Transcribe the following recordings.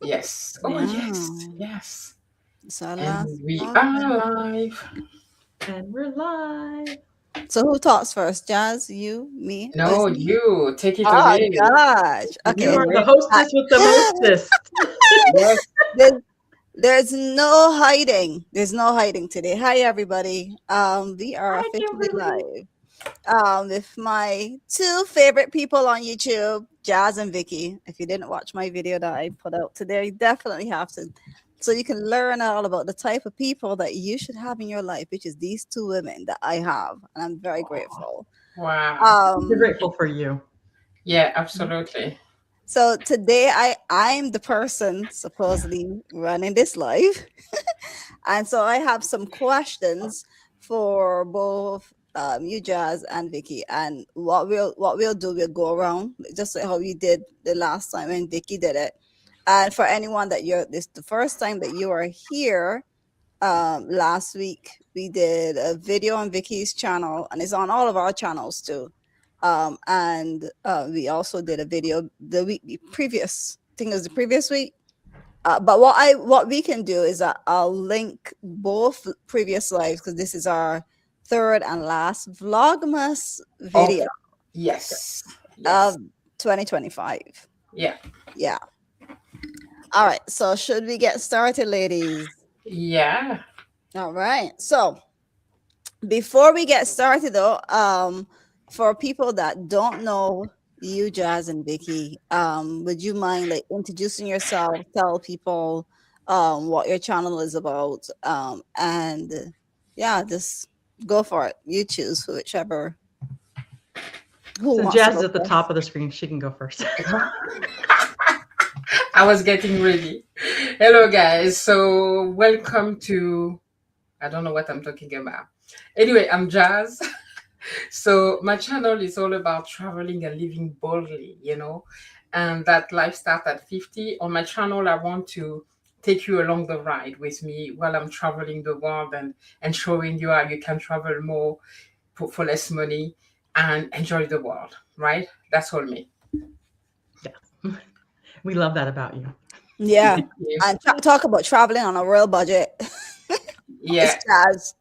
Yes. Oh, yes. Yeah. Yes. So And last we podcast. are live. And we're live. So who talks first? Jazz, you, me? Oh, it's No, me. you take it Oh away. gosh. Take it You Okay. are the away. I, hostess with the mostest. Yes. there's, there's no hiding. There's no hiding today. Hi everybody. We are Hi, officially Kimberly. live. With my two favorite people on YouTube, Jazz and Vicky. If you didn't watch my video that I put out today, you definitely have to. So you can learn all about the type of people that you should have in your life, which is these two women that I have. And I'm very grateful. Wow. We're Um, grateful for you. Yeah, absolutely. so today I'm the person supposedly running this live. And so I have some questions for both you, Jazz, and Vicky. And what we'll do, we'll go around just like how we did the last time when Vicky did it. And for anyone that you're this the first time that you are here, last week we did a video on Vicky's channel, and it's on all of our channels too. And we also did a video the previous, I think it was the previous week, but what we can do is that I'll link both previous lives because this is our third and last Vlogmas video Okay. Yes. of Yes. 2025. Yeah. Yeah. All right. So should we get started, ladies? Yeah. All right. So before we get started, though, for people that don't know you, Jazz and Vicky, would you mind like introducing yourself? Tell people what your channel is about, and yeah, just go for it. You choose whichever who Since wants to Jazz is go at the top first. of the screen, she can go first. I was getting ready. Hello, guys. So, welcome to. I don't know what I'm talking about. Anyway, I'm Jazz. So, my channel is all about traveling and living boldly, and that life starts at 50. On my channel, I want to take you along the ride with me while I'm traveling the world and showing you how you can travel more for less money and enjoy the world, right? That's all me. Yes. We love that about you. Yeah, Thank you. and talk about traveling on a real budget. It's Yeah. Jazz.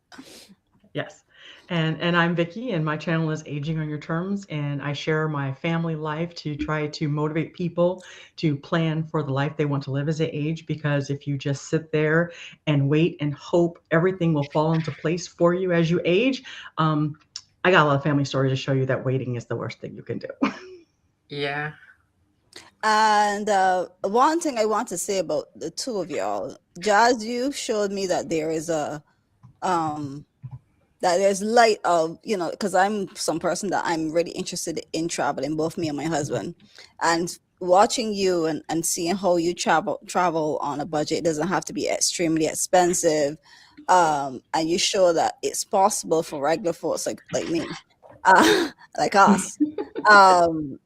Yes. And I'm Vicky, and my channel is Aging on Your Terms, and I share my family life to try to motivate people to plan for the life they want to live as they age. Because if you just sit there and wait and hope everything will fall into place for you as you age, I got a lot of family stories to show you that waiting is the worst thing you can do. Yeah. And one thing I want to say about the two of y'all, Jazz, you showed me that there is a um that there's light of, because I'm some person that I'm really interested in traveling, both me and my husband, and watching you and seeing how you travel on a budget. It doesn't have to be extremely expensive, and you show that it's possible for regular folks like me, like us. um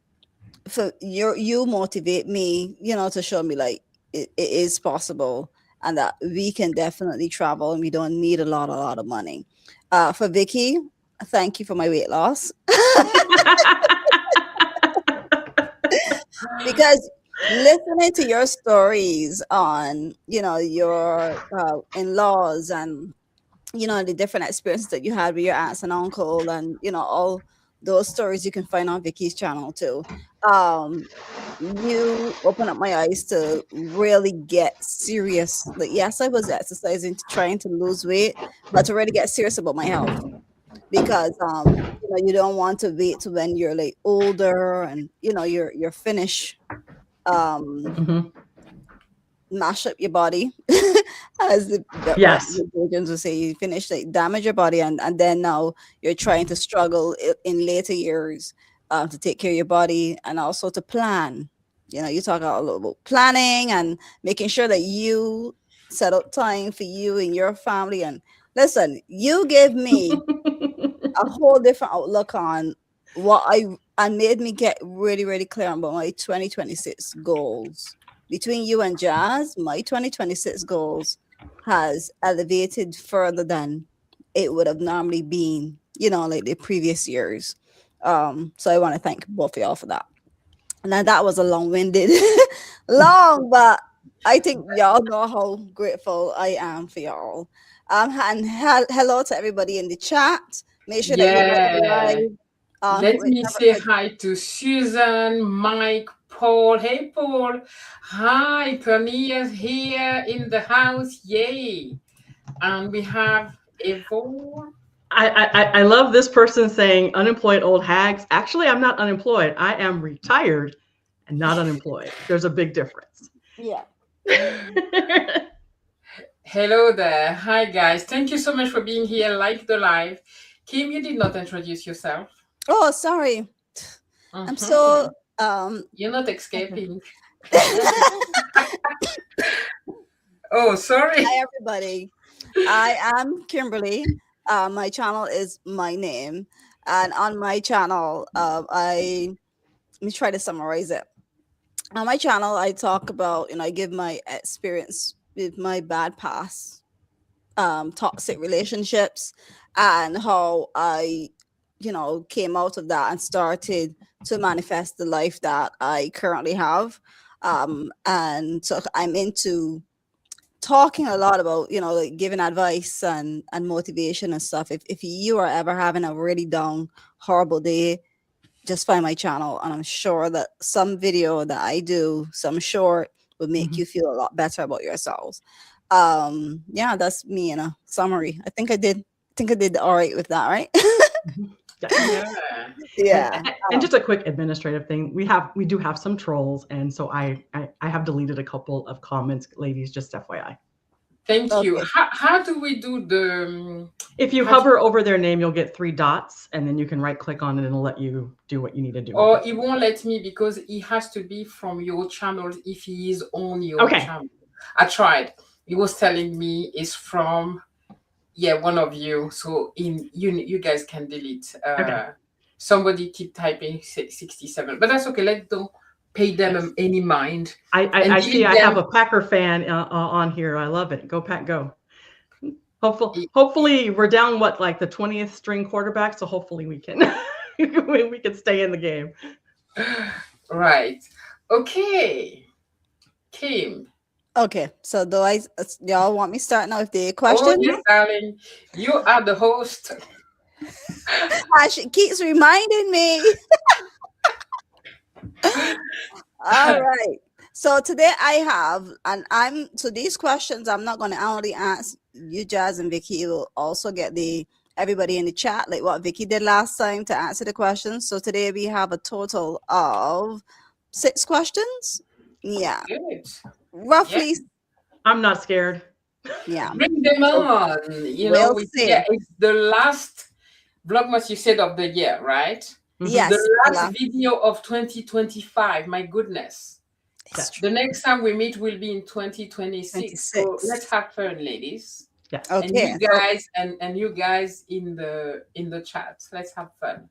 for you motivate me, to show me like it is possible, and that we can definitely travel and we don't need a lot of money. For Vicky, thank you for my weight loss. Because listening to your stories on, your in-laws, and the different experiences that you had with your aunts and uncle, and all those stories you can find on Vicky's channel too. You open up my eyes to really get serious. Like, yes, I was exercising to trying to lose weight, but to really get serious about my health, because you don't want to wait to when you're like older and you're finished, um Mhm. mash up your body, as Yes. the Belgians would say. You finish like damage your body, and then now you're trying to struggle in later years, to take care of your body and also to plan. You talk a little about planning and making sure that you set up time for you and your family. And listen, you give me a whole different outlook on what I and made me get really, really clear about my 2026 goals. Between you and Jazz, my 2026 goals has elevated further than it would have normally been, like the previous years. So I want to thank both of y'all for that. Now that was a long-winded, long but I think y'all know how grateful I am for y'all. And hello to everybody in the chat. Make sure that you like the Yeah. live. Let me Whenever, say hi to Susan, Mike, Paul. Hey, Paul. Hi, Pernia's here in the house. Yay. And we have Evo. I love this person saying unemployed old hags. Actually, I'm not unemployed. I am retired and not unemployed. There's a big difference. yeah. Hello there. Hi, guys. Thank you so much for being here. Like the live. Kim, you did not introduce yourself. Oh, sorry. I'm so Mhm. um You're not escaping. Oh, sorry. hi everybody. I am Kimberly. My channel is my name. And on my channel, let me try to summarize it. On my channel, I talk about, I give my experience with my bad past, toxic relationships, and how I, came out of that and started to manifest the life that I currently have. And so I'm into talking a lot about, like giving advice and motivation and stuff. If you are ever having a really down, horrible day, just find my channel, and I'm sure that some video that I do, some short, will make Mhm. you feel a lot better about yourselves. Yeah, that's me in a summary. I think I did all right with that, right? Mhm. Yes. Yeah. Yeah. And just a quick administrative thing. We do have some trolls, and so I have deleted a couple of comments, ladies. Just FYI. Thank you. Okay. How do we do the If you how do, hover over their name, you'll get 3 dots, and then you can right click on it, and it'll let you do what you need to do with or it. it won't let me because it has to be from your channel if he is on your Okay. channel. I tried. He was telling me it's from one of you. So you guys can delete. Okay. Somebody keep typing 67, but that's okay. Don't pay them Yes. any mind and I see. delete I have them. a Packer fan on here. I love it. Go Pack, go! Hopefully, we're down like the 20th string quarterback, so hopefully we can we can stay in the game. Right. Okay. Kim. Okay. So y'all want me start now with the Oh question? yes, darling. You are the host. She keeps reminding me. All right. So today I have, and so these questions I'm not going to only ask you, Jazz and Vicky. You will also get everybody in the chat, like what Vicky did last time, to answer the questions. So today we have a total of 6 questions. Yeah, Good. Yeah. roughly. I'm not scared. Yeah. Bring them So on. we'll see. It's the last Vlogmas you said of the year, right? Mm-hmm. The Yes, the last last video of 2025. My goodness. is Yes. The next time we meet will be in 2026. So let's 26. have fun, ladies. Yes. And Okay. you So guys and you guys in the chat. Let's have fun.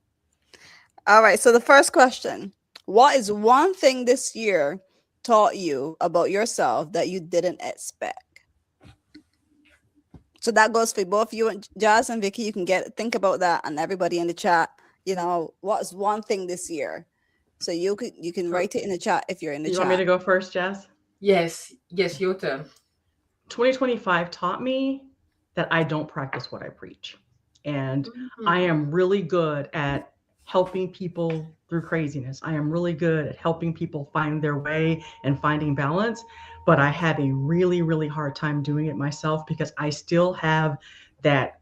all right. So the first question: what is one thing this year taught you about yourself that you didn't expect? So that goes for both you and Jazz and Vicky. You can think about that, and everybody in the chat. What's one thing this year? So you can So write it in the chat if you're in the you want me chat. to go first, Jazz? Yes, your turn. 2025 taught me that I don't practice what I preach. And I Mhm. am really good at helping people through craziness. I am really good at helping people find their way and finding balance. But I have a really, really hard time doing it myself because I still have that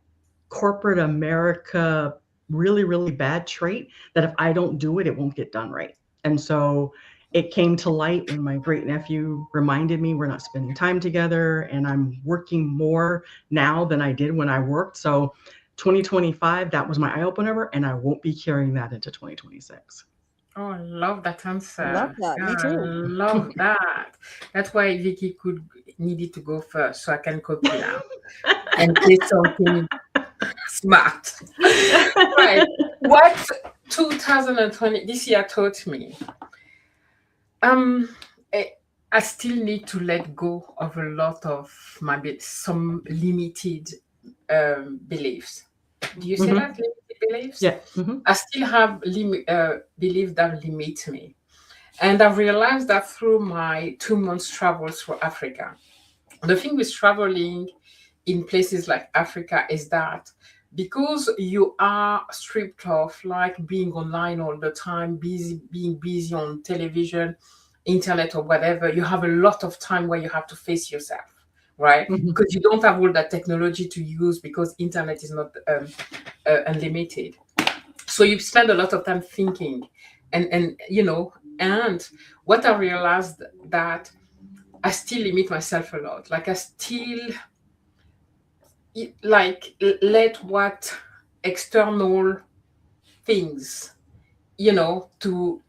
corporate America really, really bad trait that if I don't do it, it won't get done right. And so it came to light when my great nephew reminded me we're not spending time together, and I'm working more now than I did when I worked. So 2025, that was my eye opener, and I won't be carrying that into 2026. Oh, I love that Love answer. that. Yeah, Me I too. love that. That's why Vicky needed to go first, so I can copy now and say something smart. Right. What 2020 this year taught me? Um, I, I still need to let go of a lot of some limited beliefs. Do you say Mm-hmm. that, limited beliefs? Yeah. Mm-hmm. I still have beliefs that limit me. And I've realized that through my 2 months travels through Africa. The thing with traveling in places like Africa is that because you are stripped of like being online all the time, busy being busy on television, internet or whatever, you have a lot of time where you have to face yourself, right? Mhm. Because you don't have all that technology to use because internet is not unlimited. So you spend a lot of time thinking, and and what I realized that I still limit myself a lot. Like I still let what external things, to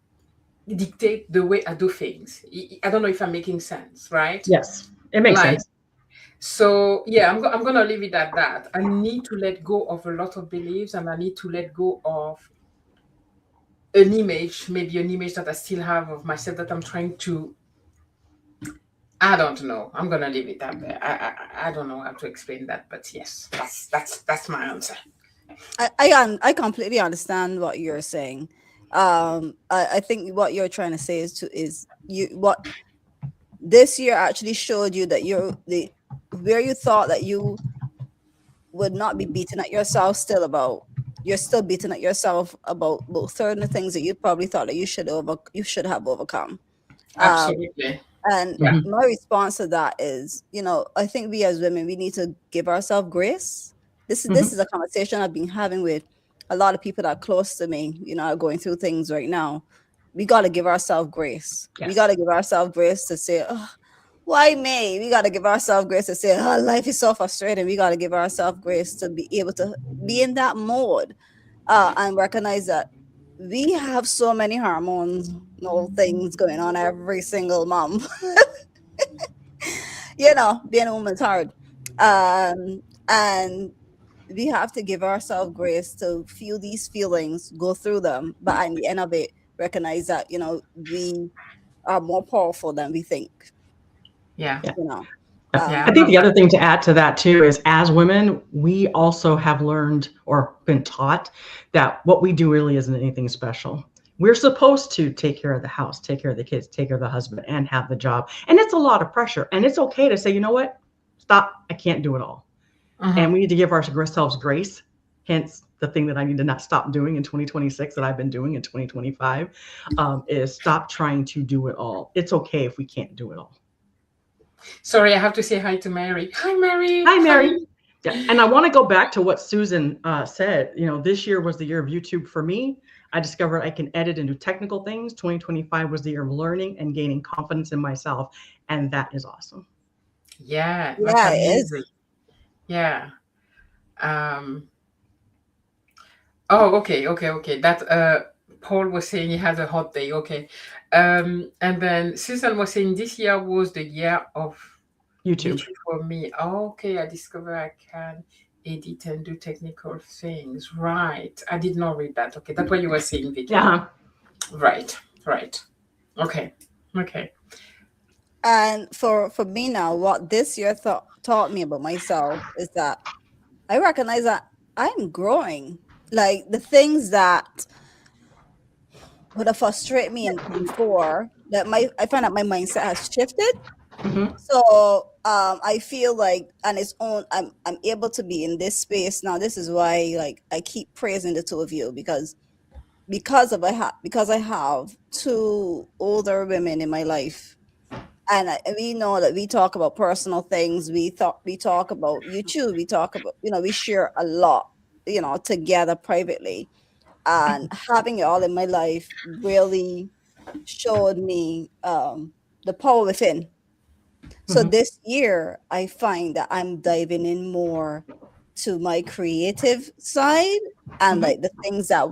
dictate the way I do things. I don't know if I'm making sense, right? Yes, it makes Like, sense. so yeah, I'm gonna leave it at that. I need to let go of a lot of beliefs, and I need to let go of an image, maybe an image that I still have of myself that I'm trying to. I don't know. I'm gonna leave it at there. I don't know how to explain that, but yes, that's my answer. I completely understand what you're saying. I think what you're trying to say is you what this year actually showed you that you're the where you thought that you would not be beaten at yourself still about you're still beating at yourself about certain things that you probably thought that you should have overcome. Um, Absolutely. and Yeah. Mhm. my response to that is, I think we as women, we need to give ourselves grace. This Mhm. is a conversation I've been having with a lot of people that are close to me, are going through things right now. We got to give ourselves grace. We got Yes. to give ourselves grace to say, oh, why me? We got to give ourselves grace to say, oh, life is so frustrating. We got to give ourselves grace to be able to be in that mode, and recognize that we have so many hormones, no things going on every single month. Being a woman's hard. And we have to give ourselves grace to feel these feelings, go through them, but at the end of it, recognize that, we are more powerful than we think, Yeah. you know. Yeah. I I Um, think love the that. other thing to add to that too is as women, we also have learned or been taught that what we do really isn't anything special. We're supposed to take care of the house, take care of the kids, take care of the husband, and have the job. And it's a lot of pressure. And it's okay to say, you know what? Stop. I can't do it all. And Hmm. we need to give ourselves grace. Hence, the thing that I need to not stop doing in 2026 that I've been doing in 2025 is stop trying to do it all. It's okay if we can't do it all. Sorry, I have to say hi to Mary. Hi, Mary. Hi, Hi. Mary. Yeah, and I want to go back to what Susan said. This year was the year of YouTube for me. I discovered I can edit and do technical things. 2025 was the year of learning and gaining confidence in myself, and that is awesome. Yeah, that's yeah, it is. amazing. Yeah. Um. Oh, okay, okay, okay. That Paul was saying he has a hot day. Okay. And then Susan was saying this year was the year of YouTube. YouTube for me. Okay, I discovered I can edit and do technical things. Right. I did not read that. Okay, that's what you were saying, Vicky. Yeah. Right. Right. Okay. Okay. And for me now, what this year taught me about myself is that I recognize that I'm growing. Like the things that would have frustrated me before, that my I find that my mindset has shifted. Hmm. So I feel like on its own, I'm able to be in this space now. This is why like I keep praising the two of you, because I have two older women in my life, and we know that we talk about personal things. We talk about YouTube. We talk about, we share a lot, together privately, and having it all in my life really showed me the power within. So Hmm. this year, I find that I'm diving in more to my creative side, and Hmm. like the things that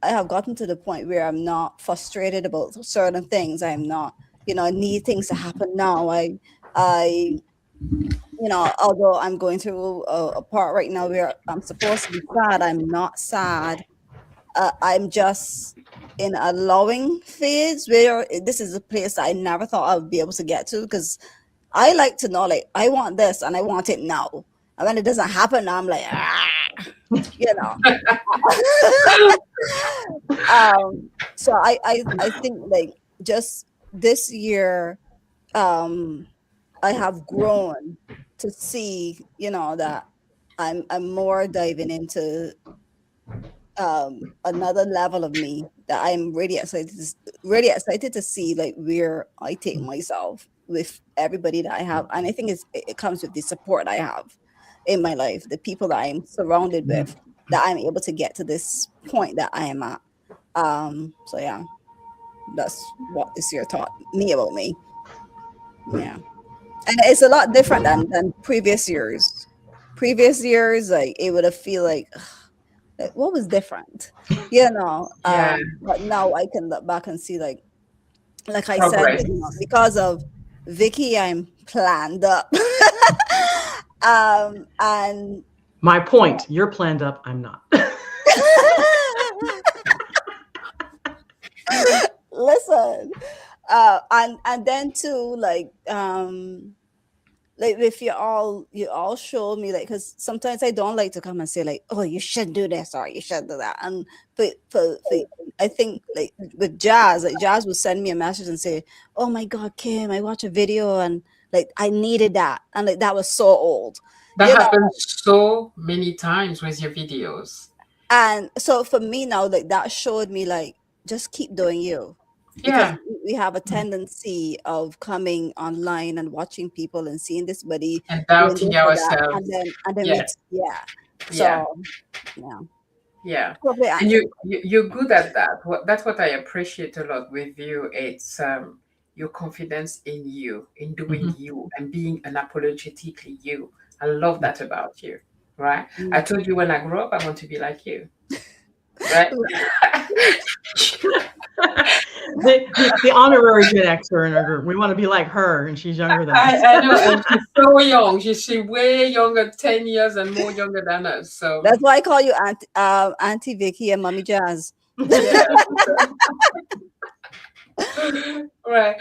I have gotten to the point where I'm not frustrated about certain things. I'm not, I need things to happen now. I, although I'm going through a part right now where I'm supposed to be sad, I'm not sad. I'm just in a allowing phase where this is a place I never thought I would be able to get to, because I like to know, like, I want this and I want it now. And when it doesn't happen, I'm like, ah. you know. So I think like just this year, um, I have grown to see, that I'm more diving into another level of me that I'm really excited to see like where I take myself with everybody that I have. And I think it comes with the support I have in my life, the people that I'm surrounded with, that I'm able to get to this point that I am at. So yeah, that's what this year taught me about me. Yeah. And it's a lot different than previous years. Previous years, like it would have feel like what was different, Yeah, but now I can look back and see like I said, progress. because of Vicky, I'm planned up. And My point, you're planned up, I'm not. listen, and then too, like if you all show me, like, because sometimes I don't like to come and say like, oh, you should do this or you should do that. And for I think like with Jazz, like Jazz would send me a message and say, oh my God, Kim, I watched a video and like I needed that, and like that was so old, That you know happens so many times with your videos. and so for me now, like that showed me like just keep doing you, because Yeah, we have a tendency of coming online and watching people and seeing this buddy and doing doubting this or that, and ourselves. then Yeah, yeah. yeah, So yeah, yeah. probably And answer. you're good at that. That's what I appreciate a lot with you. It's your confidence in you, in doing Mhm. you, and being unapologetically you. I love that about you. Right? I Mm. told you when I grow up, I want to be like you. Right? The honorary Gen Xer in our group. We want to be like her, and she's younger than us. I know, and she's so young. She's way younger, 10 years and more younger than us. So That's why I call you Auntie Vicky and Mommy Jazz. yeah. Right.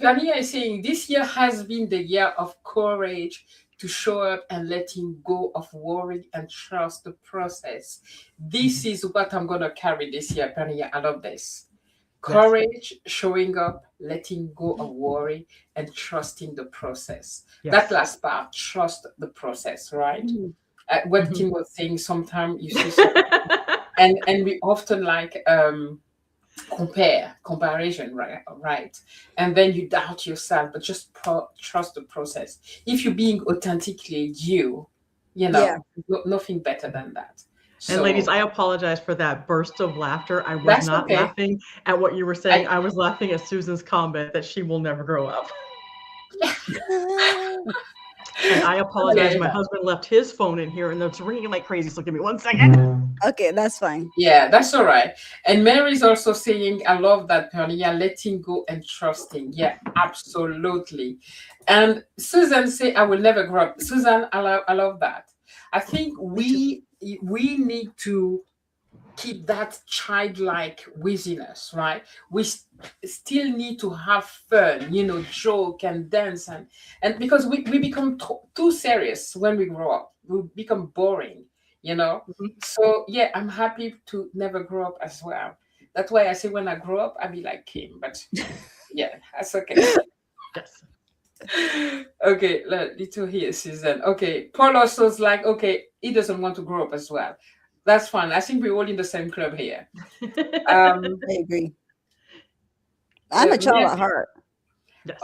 Pania is saying this year has been the year of courage to show up and letting go of worry and trust the process. This is what I'm going to carry this year, Pania. I love this. Yes. Courage, showing up, letting go of worry, and trusting the process. That Yes. last part, trust the process, right? Mhm. What Mhm. Kim was saying, sometimes you see some, and we often like comparison, right, and then you doubt yourself, but just trust the process. If you're being authentically you, Yeah. nothing better than that. And ladies, So I apologize for that burst of laughter. I was that's not okay. laughing at what you were I, saying. I was laughing at Susan's comment that she will never grow up. And I apologize. okay. My husband left his phone in here and it's ringing like crazy. So give me 1 second. Okay, that's fine. Yeah, that's all right. And Mary's also saying, I love that, Penny. Yeah, letting go and trusting. Yeah, absolutely. And Susan say, I will never grow up. Susan, I love that. I think Me too. we need to keep that childlike within us, right? We still need to have fun, joke and dance, and because we become too serious when we grow up, we become boring. Mhm. So yeah, I'm happy to never grow up as well. That's why I say when I grow up, I'll be like Kim, but yeah, that's okay. Yes. Okay, little here, Susan. Okay, Paul also is like, okay, he doesn't want to grow up as well. That's fine. I think we're all in the same club here. Um, I agree. I'm a child at heart. Yes.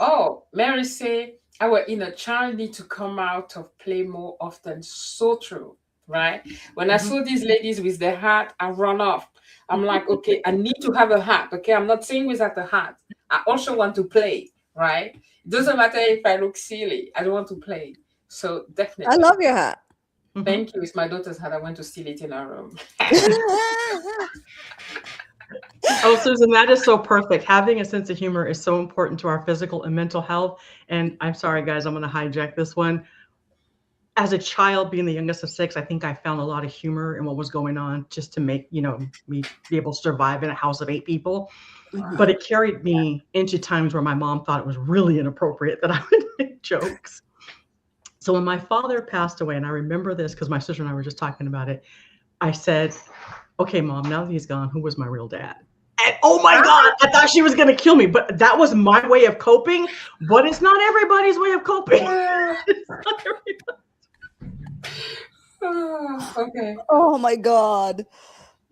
Mary say our inner child need to come out of play more often. So true, right? When I Mhm. saw these ladies with their hat, I run off. I'm like, okay, I need to have a hat. Okay, I'm not saying without a hat. I also want to play, right? It doesn't matter if I look silly. I don't want to play. So I definitely. love your hat. Mhm. Thank you. It's my daughter's hat. I went to steal it in her room. Oh, Susan, that is so perfect. Having a sense of humor is so important to our physical and mental health. And I'm sorry, guys, I'm going to hijack this one. As a child, being the youngest of 6, I think I found a lot of humor in what was going on just to make, me be able to survive in a house of 8 people. But it carried me into times where my mom thought it was really inappropriate that I would make jokes. So when my father passed away, and I remember this because my sister and I were just talking about it, I said, okay, Mom, now that he's gone, who was my real dad? And oh my God, I thought she was going to kill me. But that was my way of coping. But it's not everybody's way of coping. It's not Okay. Oh my God.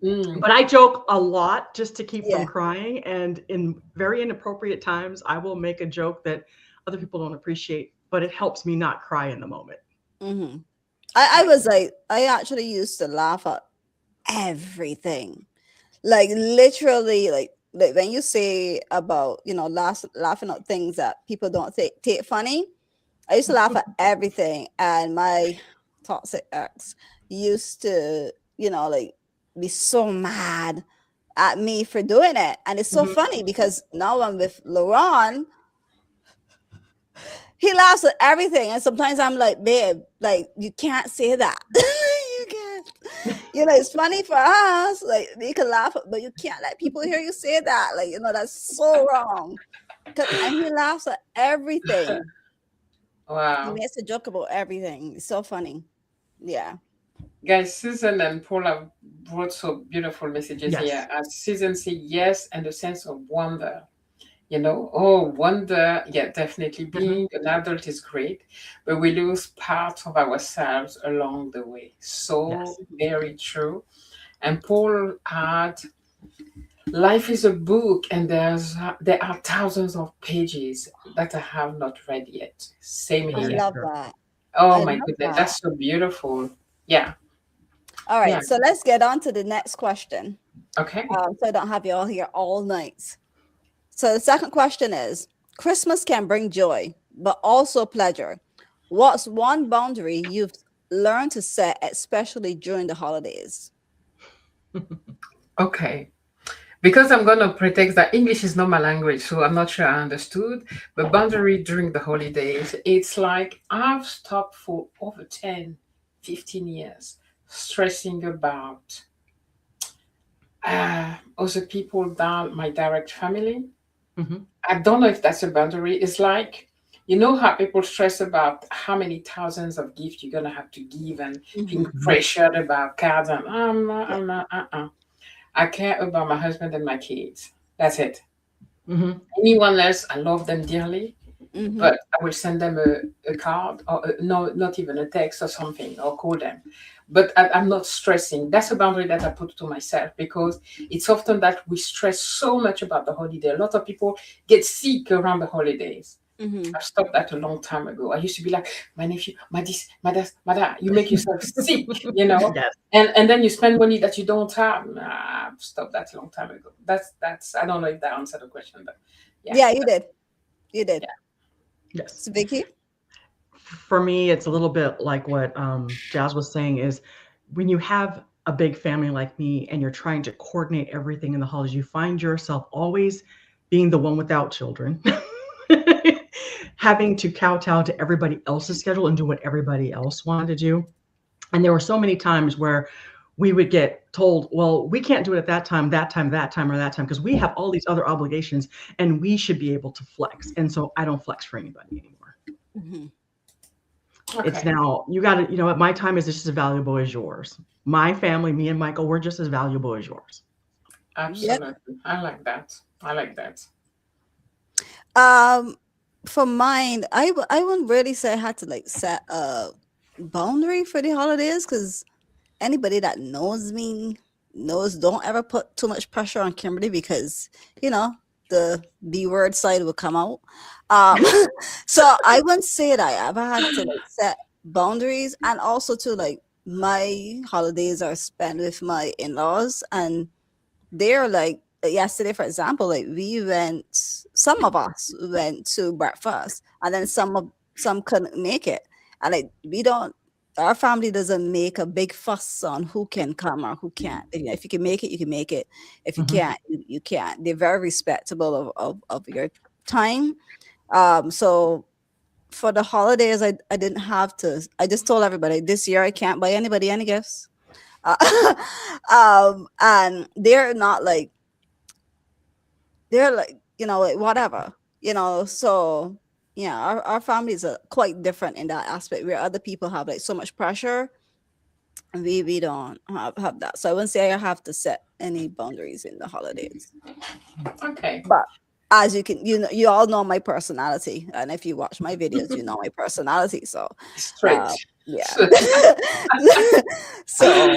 Mm. But I joke a lot just to keep from Yeah. crying. And in very inappropriate times, I will make a joke that other people don't appreciate, but it helps me not cry in the moment. Hmm. I was like, I actually used to laugh at everything. Like literally, like when you say about, laughing at things that people don't take funny, I used to laugh at everything. And my toxic ex used to, like be so mad at me for doing it. And it's so Mhm. funny because now I'm with Laurent, he laughs at everything. And sometimes I'm like, babe, like you can't say that. You can't. It's funny for us. Like we can laugh, but you can't let people hear you say that. Like, that's so wrong. And he laughs at everything. He Wow. makes a joke about everything. It's so funny. Yeah. Guys, Susan and Paul have brought so beautiful messages here. Yes. As Susan said, yes, and a sense of wonder. Oh, wonder, yeah, definitely Mhm. being an adult is great, but we lose part of ourselves along the way. So Yes. very true. And Paul had, life is a book, and there are thousands of pages that I have not read yet. Same I Very here. love true. that. Oh I my love goodness, that. that's so beautiful. Yeah, All yeah. right. So let's get on to the next question. Okay. So I don't have you all here all night. So the second question is, Christmas can bring joy, but also pleasure. What's one boundary you've learned to set, especially during the holidays? Okay. Because I'm going to pretext that English is not my language, so I'm not sure I understood. But boundary during the holidays, it's like I've stopped for over 10, 15 years stressing about other people than my direct family. Mhm. I don't know if that's a boundary. It's like, how people stress about how many thousands of gifts you're going to have to give and being Hmm. Mhm. pressured about cards. And Yeah. I'm not, I care about my husband and my kids. That's it. Mhm. Anyone else, I love them dearly, Hmm. but I will send them a card or no, not even a text or something, or call them. But I'm not stressing. That's a boundary that I put to myself because it's often that we stress so much about the holiday. A lot of people get sick around the holidays. Hmm. I've stopped that a long time ago. I used to be like, my nephew, my this, my that, my that. You make yourself sick. Yes. And then you spend money that you don't have. Nah, I've stopped that a long time ago. That's. I don't know if that answered the question, but yeah, Yeah, you did. You did. yeah. Yes. So Vicky? For me, it's a little bit like what Jazz was saying is when you have a big family like me and you're trying to coordinate everything in the holidays, you find yourself always being the one without children, having to kowtow to everybody else's schedule and do what everybody else wanted to do. And there were so many times where we would get told, well, we can't do it at that time, that time, that time, or that time, because we have all these other obligations and we should be able to flex. And so I don't flex for anybody anymore. Hmm. It's Okay, now you got to, what my time is just as valuable as yours. My family, me and Michael, we're just as valuable as yours. Yep. absolutely. I like that. I like that. Um, for mine, I wouldn't really say I had to like set a boundary for the holidays because anybody that knows me knows don't ever put too much pressure on Kimberly because the B word side will come out. Um, so I wouldn't say that I ever had to like set boundaries, and also to like my holidays are spent with my in-laws, and they're like yesterday, for example, like some of us went to breakfast, and then some couldn't make it, and like we don't. Our family doesn't make a big fuss on who can come or who can't. If you can make it, you can make it. If you Hmm. can't, you can't. They're very respectable of your time. So for the holidays, I didn't have to. I just told everybody this year I can't buy anybody any gifts. Uh, and they're like, like whatever, so yeah, our families are quite different in that aspect where other people have like so much pressure. We don't have that. So I wouldn't say I have to set any boundaries in the holidays. Okay, But as you can, you all know my personality, and if you watch my videos, you know my personality. So, straight. yeah. So, So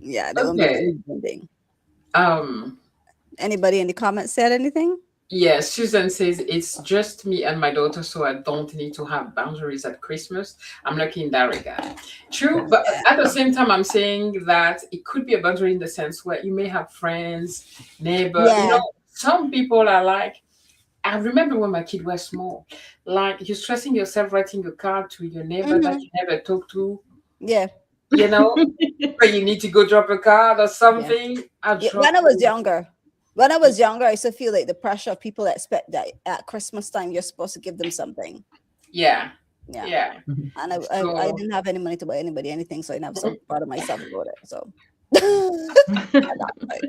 yeah, there won't be okay. any bonding. Um, Anybody in the comments said anything? yes, Susan says it's just me and my daughter, so I don't need to have boundaries at Christmas. I'm lucky in that regard. True, Yes. but at the same time, I'm saying that it could be a boundary in the sense where you may have friends, neighbor. Yeah. Some people are like, I remember when my kid was small, like you're stressing yourself writing a card to your neighbor that Hmm. you never talk to, Yeah. you know, where you need to go drop a card or Yeah. something. I Yeah. drop. When I was younger, I used to feel like the pressure of people expect that at Christmas time you're supposed to give them something. Yeah, Yeah. yeah. Mhm. And I So didn't have any money to buy anybody anything, so I didn't have so proud of myself about it. So like,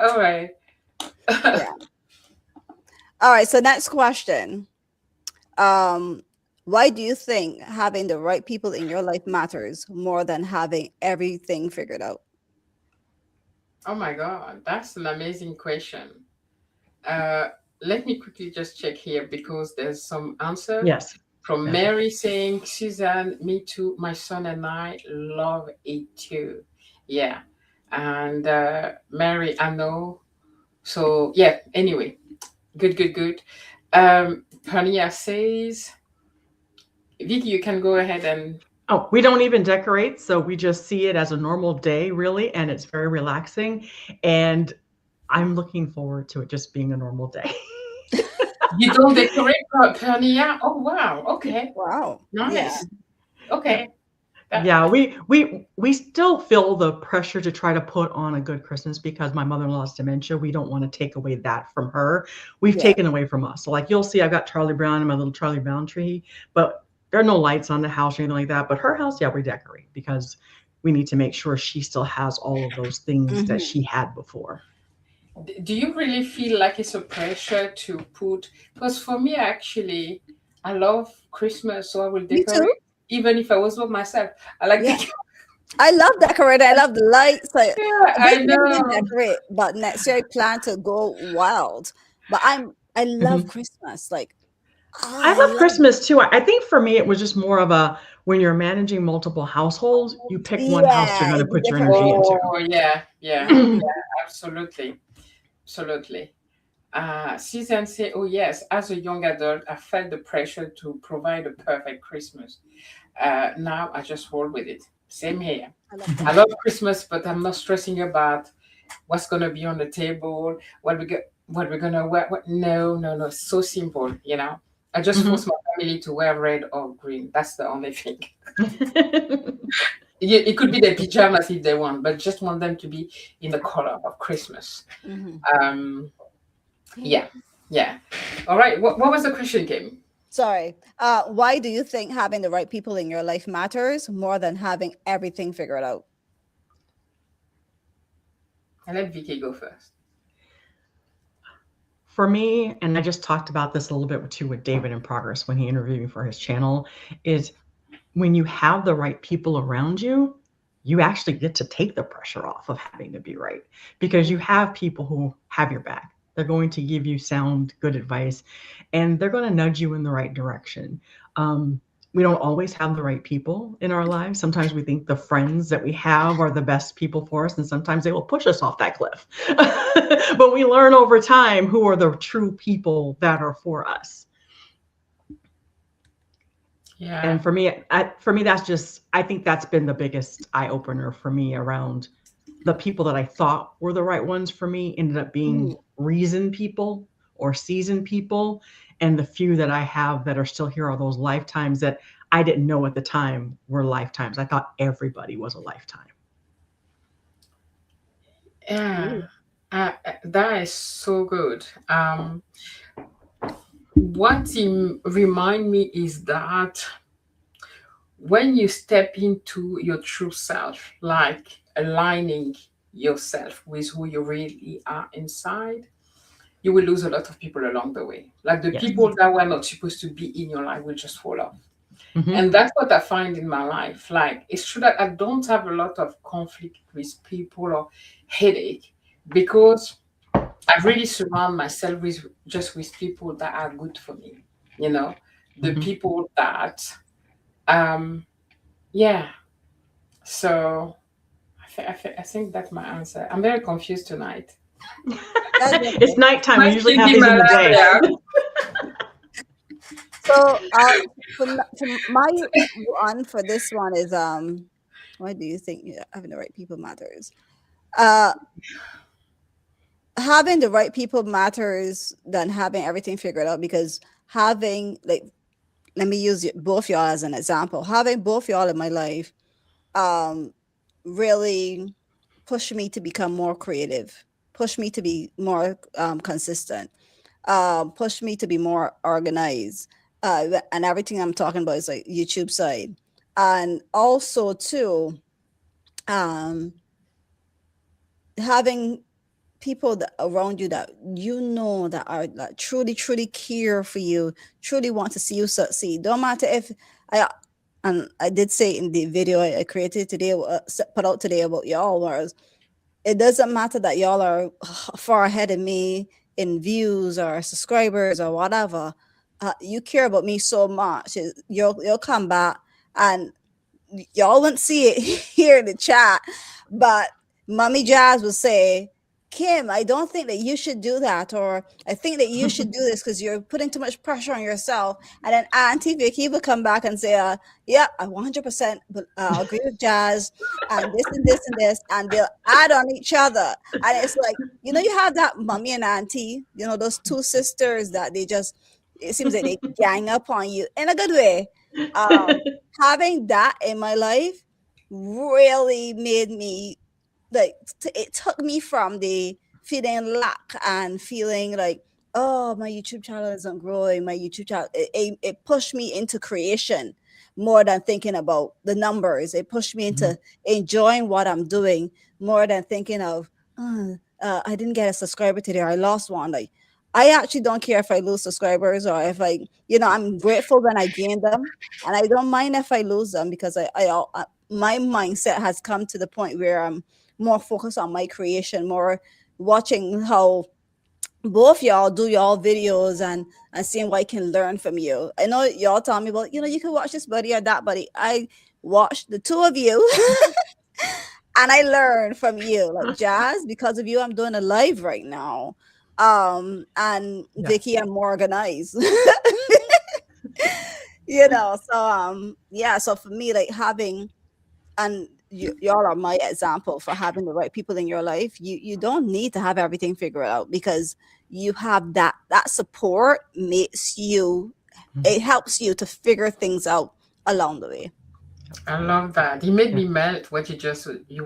all right. yeah. All right. So next question. Um, why do you think having the right people in your life matters more than having everything figured out? Oh my God, that's an amazing question. Uh, Let me quickly just check here because there's some answer Yes. from Yeah. Mary saying, Suzanne, me too. My son and I love it too. Yeah. And Mary, I know. So, yeah, anyway, good, good, good. Pania says, Vicky, you can go ahead and. Oh, we don't even decorate, so we just see it as a normal day, really, and it's very relaxing. And I'm looking forward to it just being a normal day. You don't decorate Pania? Oh, wow. Okay. Wow. Yeah. Nice. Yeah. Okay. That, Yeah, we still feel the pressure to try to put on a good Christmas because my mother-in-law has dementia. We don't want to take away that from her. We've Yeah. taken away from us. So like you'll see, I've got Charlie Brown and my little Charlie Brown tree, but there are no lights on the house or anything like that. But her house, yeah, we decorate because we need to make sure she still has all of those things that Hmm. she had before. do you really feel like it's a pressure to put? Because for me, actually, I love Christmas, so I will Me too. decorate. Even if I was not myself, I like Yeah. the. I love decorating. I love the lights. Like Yeah, this I year we didn't know. decorate, but next year I plan to go wild. But I love Mhm. Christmas. Like I I love love Christmas too. I think for me, it was just more of a when you're managing multiple households, you pick one house you're yeah, going to it's a put your different energy vibe. into. Oh, yeah, yeah, Hmm. absolutely, absolutely. Susan say, "Oh yes, as a young adult, I felt the pressure to provide a perfect Christmas. Now I just roll with it. Same here. I love I that. love Christmas, but I'm not stressing about what's gonna be on the table, what we're gonna wear. What? No, no, no. So simple, you know. I just force Mhm. my family to wear red or green. That's the only thing. It could be their pajamas if they want, but just want them to be in the color of Christmas. Hmm. Um, yeah, yeah. All right. What was the question, Kim? Sorry. Why do you think having the right people in your life matters more than having everything figured out? I let Vicky go first. For me, and I just talked about this a little bit too with David in Progress when he interviewed me for his channel, is when you have the right people around you, you actually get to take the pressure off of having to be right because you have people who have your back. They're going to give you sound, good advice, and they're going to nudge you in the right direction. Um, we don't always have the right people in our lives. Sometimes we think the friends that we have are the best people for us, and sometimes they will push us off that cliff. But we learn over time who are the true people that are for us. Yeah. And for me, that's just I think that's been the biggest eye opener for me around the people that I thought were the right ones for me ended up being Mhm. reasoned people or seasoned people, and the few that I have that are still here are those lifetimes that I didn't know at the time were lifetimes. I thought everybody was a lifetime. Yeah. Ooh. That is so good. What remind me is that when you step into your true self, like aligning yourself with who you really are inside, you will lose a lot of people along the way. Like the Yes. people that were not supposed to be in your life will just fall off. Hmm. And that's what I find in my life. Like, it's true that I don't have a lot of conflict with people or headache, because I really surround myself with just with people that are good for me. You know, the Hmm. people that, um, yeah. So I think that's my answer. I'm very confused tonight. That's It's okay. nighttime. We Might usually still have be these in the day. Malaria. So, for my one for this one is why do you think having the right people matters? Uh, Having the right people matters than having everything figured out, because having like, let me use both y'all as an example. Having both y'all in my life um really pushed me to become more creative, pushed me to be more consistent, pushed me to be more organized. And everything I'm talking about is like YouTube side. And also too, um, having people that around you that you know that are like truly, truly care for you, truly want to see you succeed. Don't matter if I and I did say in the video I created today, put out today about y'all, was it doesn't matter that y'all are far ahead of me in views or subscribers or whatever. You care about me so much. You'll come back, and y'all wouldn't see it here in the chat, but Mommy Jazz will say, Kim, I don't think that you should do that, or I think that you should do this because you're putting too much pressure on yourself. And then Auntie Vicky will come back and say, yeah, I 100% agree with Jazz, and this and this, and they'll add on each other. And it's like, you have that mommy and auntie, those two sisters that they just, it seems like they gang up on you in a good way. Um, Having that in my life really made me like it took me from the feeling lack and feeling like, oh, my YouTube channel isn't growing, my YouTube channel, it pushed me into creation more than thinking about the numbers. It pushed me Mhm. into enjoying what I'm doing more than thinking of, I didn't get a subscriber today, or I lost one. Like, I actually don't care if I lose subscribers, or if I'm grateful when I gain them, and I don't mind if I lose them, because my mindset has come to the point where I'm more focused on my creation, more watching how both y'all do y'all videos, and seeing what I can learn from you. I know y'all tell me, well, you can watch this buddy or that buddy. I watch the two of you and I learn from you. Like Jazz, because of you, I'm doing a live right now. And Yes. Vicky, I'm more organized. So yeah, so for me, like having, and y'all are my example for having the right people in your life. You don't need to have everything figured out, because you have that support makes you, Mhm. it helps you to figure things out along the way. I love that. It made Yeah. me melt what you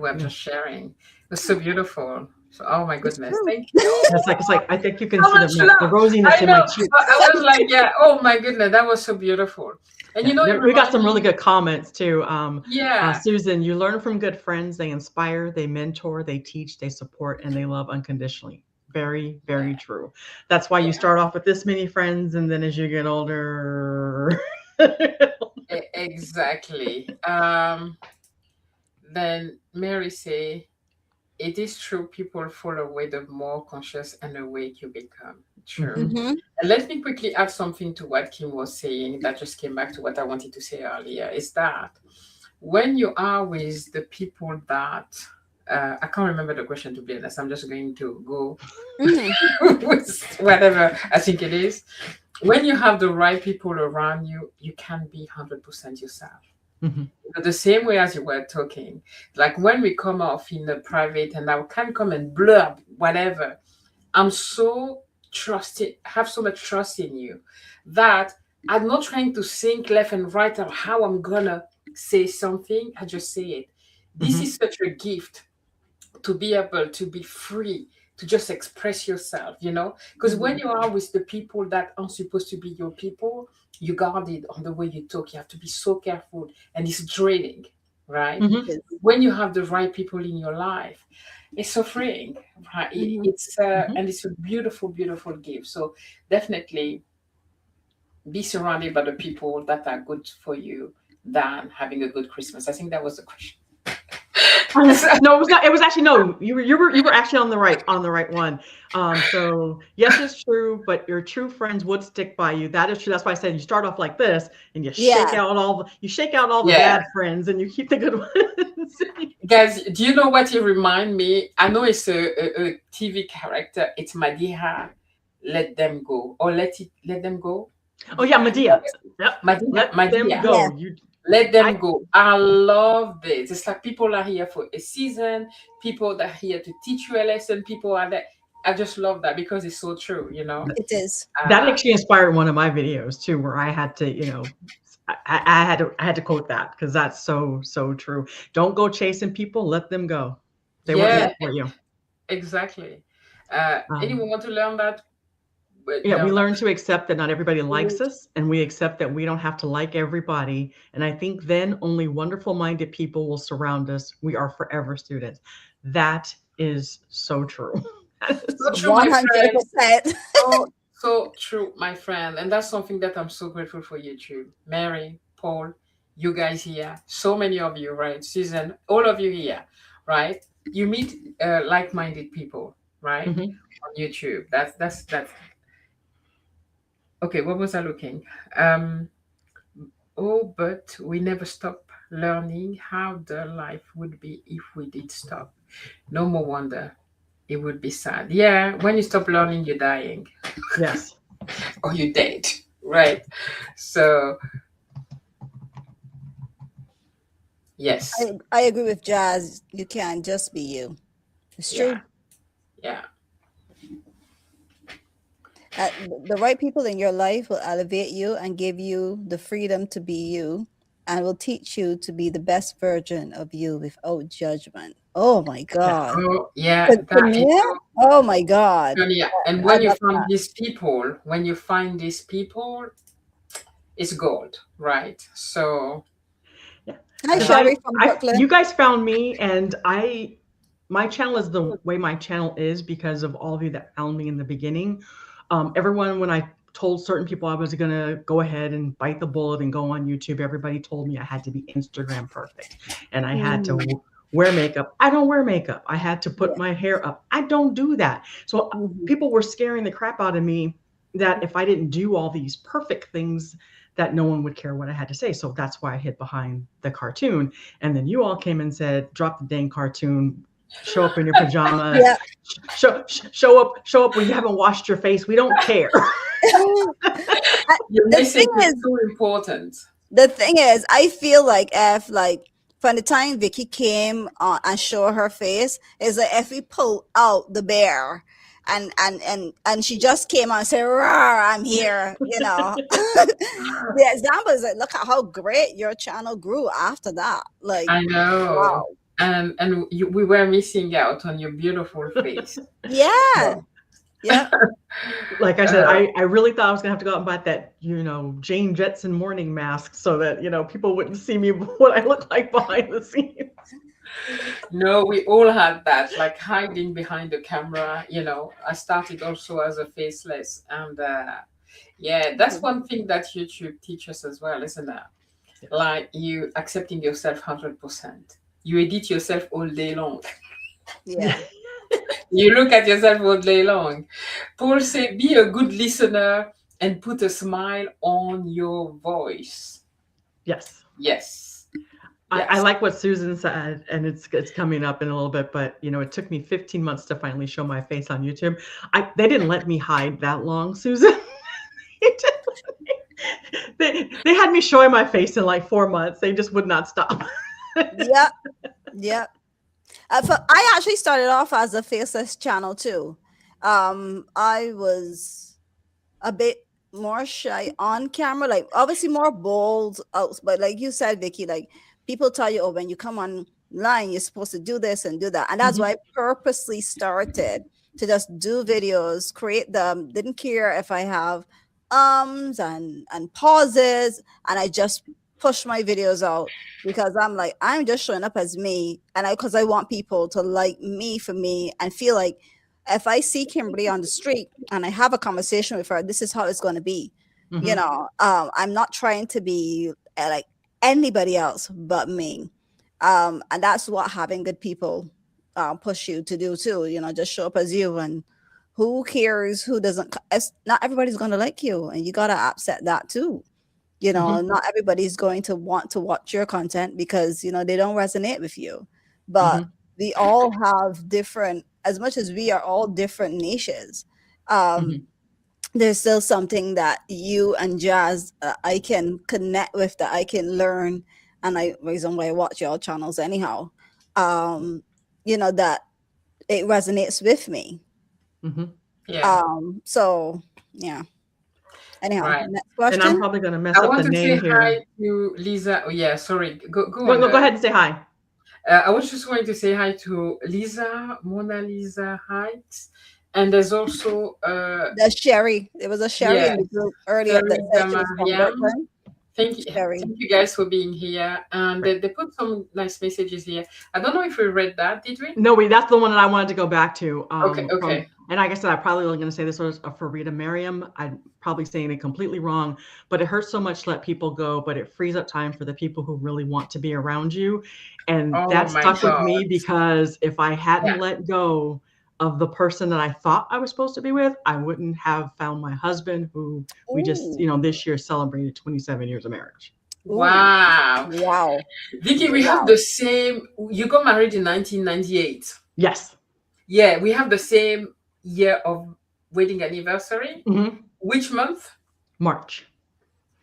were Yeah. just sharing. It was so beautiful. So, oh my It's goodness, true. thank you. It's like I think you can How see much the love! rosiness I in my know. cheeks. I was like, yeah. Oh my goodness, that was so beautiful. And Yeah, it we got reminded some really me. good comments too. Yeah, Susan, you learn from good friends. They inspire, they mentor, they teach, they support, and they love unconditionally. Very, very yeah, true. That's why you yeah. start off with this many friends, and then as you get older, Exactly. Then Mary say, it is true. People fall away the more conscious and awake you become. True. Mhm, Mm-hmm. And let me quickly add something to what Kim was saying. That just came back to what I wanted to say earlier. Is that when you are with the people that I can't remember the question, to be honest. I'm just going to go Mm-hmm. with whatever I think it is. When you have the right people around you, you can be 100% yourself. mhm, The same way as you were talking, like when we come off in the private and I can come and blurb whatever, I'm so trusted, have so much trust in you that I'm not trying to think left and right of how I'm gonna say something. I just say it. This mhm, is such a gift to be able to be free to just express yourself, because when Mm-hmm. you are with the people that aren't supposed to be your people, you guard it on the way you talk. You have to be so careful, and it's draining, right? mhm, When you have the right people in your life, it's so freeing, right? Mm-hmm. It's mhm. and it's a beautiful, beautiful gift. So definitely be surrounded by the people that are good for you than having a good Christmas? I think that was the question. No, it was not. It was actually no. You were actually on the right one. So yes, it's true, but your true friends would stick by you. That is true. That's why I said you start off like this and Yeah. you shake out all the Yeah. bad friends and you keep the good ones. Guys, do you know what it remind me? I know it's a TV character. It's Madiha. Let them go. Or let them go. Oh yeah, Medea. Yep. Madiha. Let them Madiha. Yeah. go. You Let I them go. I love this. It's like people are here for a season. People that are here to teach you a lesson. People are there. I just love that because it's so true, you know. It is. that Uh, actually inspired one of my videos too, where I had to, I had to quote that because that's so true. Don't go chasing people. Let them go. They weren't yeah, meant for you. exactly. Anyone Um, want to learn that? yeah, we Learn learn to accept that not everybody that. likes us, and we accept that we don't have to like everybody. And I think then only wonderful minded people will surround us. We are forever students. That is so true. That is So so true, true. my friend. 100%. So true, my friend. And that's something that I'm so grateful for YouTube. Mary, Paul, you guys here, so many of you, right? Susan, all of you here, right? You meet like-minded people, right? Mhm. On YouTube. That's okay. What was I looking? Um, oh, but we never stop learning how the life would be if we did stop. No more wonder. It would be sad. Yeah, when you stop learning, you're dying Yes. or you're dead, right? So yes, I agree with Jazz. You can't just be you. It's yeah, true. yeah, The right people in your life will elevate you and give you the freedom to be you and will teach you to be the best version of you without judgment. Oh my Yes. God. oh yeah, To that is me, so. oh my God. Yeah. And I when you love find that. these people, when you find these people, it's gold, right? So Yeah, Hi, because Sherry from Brooklyn. you guys found me, and my channel is the way my channel is because of all of you that found me in the beginning. Everyone, when I told certain people I was going to go ahead and bite the bullet and go on YouTube, everybody told me I had to be Instagram perfect, and I had to Mm, wear makeup. I don't wear makeup. I had to put yeah. my hair up. I don't do that. So Mhm. people were scaring the crap out of me that if I didn't do all these perfect things that no one would care what I had to say. So that's why I hid behind the cartoon. And then you all came and said, drop the dang cartoon, show up in your pajamas, Yeah. show up when you haven't washed your face. We don't care. your The thing message is is, so important. I feel like if like from the time Vicky came and show her face, is like if we pull out the bear and she just came out and said, "Rawr, I'm here," you know. The example is like, look at how great your channel grew after that. Like, I know, wow. we were missing out on your beautiful face. Yeah. So, Yep. Like I said, uh, I really thought I was gonna have to go out and buy that, Jane Jetson morning mask so that, people wouldn't see me what I look like behind the scenes. no, we all had that, like hiding behind the camera. I started also as a faceless, and yeah, that's one thing that YouTube teaches as well, isn't it? Yes. Like you accepting yourself 100%. You edit yourself all day long. Yeah. You look at yourself all day long. Paul say, be a good listener and put a smile on your voice. Yes. Yes. I Yes. like what Susan said, and it's coming up in a little bit, but it took me 15 months to finally show my face on YouTube. They didn't let me hide that long, Susan. They had me showing my face in like 4 months. They just would not stop. Yep. Yep. I actually started off as a faceless channel too. I was a bit more shy on camera, like obviously more bold out, but like you said, Vicky, like people tell you, oh, when you come online, you're supposed to do this and do that. And that's why I Mhm. purposely started to just do videos, create them, didn't care if I have and pauses, and I just push my videos out because I'm like, I'm just showing up as me, and because I want people to like me for me and feel like if I see Kimberly on the street and I have a conversation with her, this is how it's going to be. You Mhm. know, I'm not trying to be like anybody else but me. And that's what having good people push you to do too. You know, just show up as you, and who cares who doesn't. It's not everybody's going to like you, and you got to accept that too. You know, Mhm. not everybody's going to want to watch your content because, you know, they don't resonate with you. But Mhm. we all have different, as much as we are all different niches, um, Mhm. there's still something that you and Jazz, I can connect with, that I can learn. And I, reason why I watch y'all channels anyhow, um, you know, that it resonates with me. Mhm. Yeah, So yeah. Anyhow, right. next And I'm question. probably gonna I mess up want the to say name hi here. to Lisa. Oh, yeah, sorry. Go Go on, go go guys. ahead and say hi. I was just going to say hi to Lisa, Mona Lisa Heights. And there's also, The Sherry. There was a Sherry yeah, in the group earlier that Farida said she was from Mariam. Brooklyn. Sherry. Thank you guys for being here. And Right. they put some nice messages here. I don't know if we read that, did we? No, wait, that's the one that I wanted to go back to. Okay, From okay. and like I said, I probably was going to say this was a Farida Merriam. I'm probably saying it completely wrong, but it hurts so much to let people go, but it frees up time for the people who really want to be around you. And Oh that my stuck with God. me because if I hadn't Yeah. let go of the person that I thought I was supposed to be with, I wouldn't have found my husband, who we just, Ooh. this year celebrated 27 years of marriage. Ooh. Wow. Wow. Vicky, we have Wow. the same. You got married in 1998. Yes. Yeah, we have the same year of wedding anniversary. Hmm. Which month? March.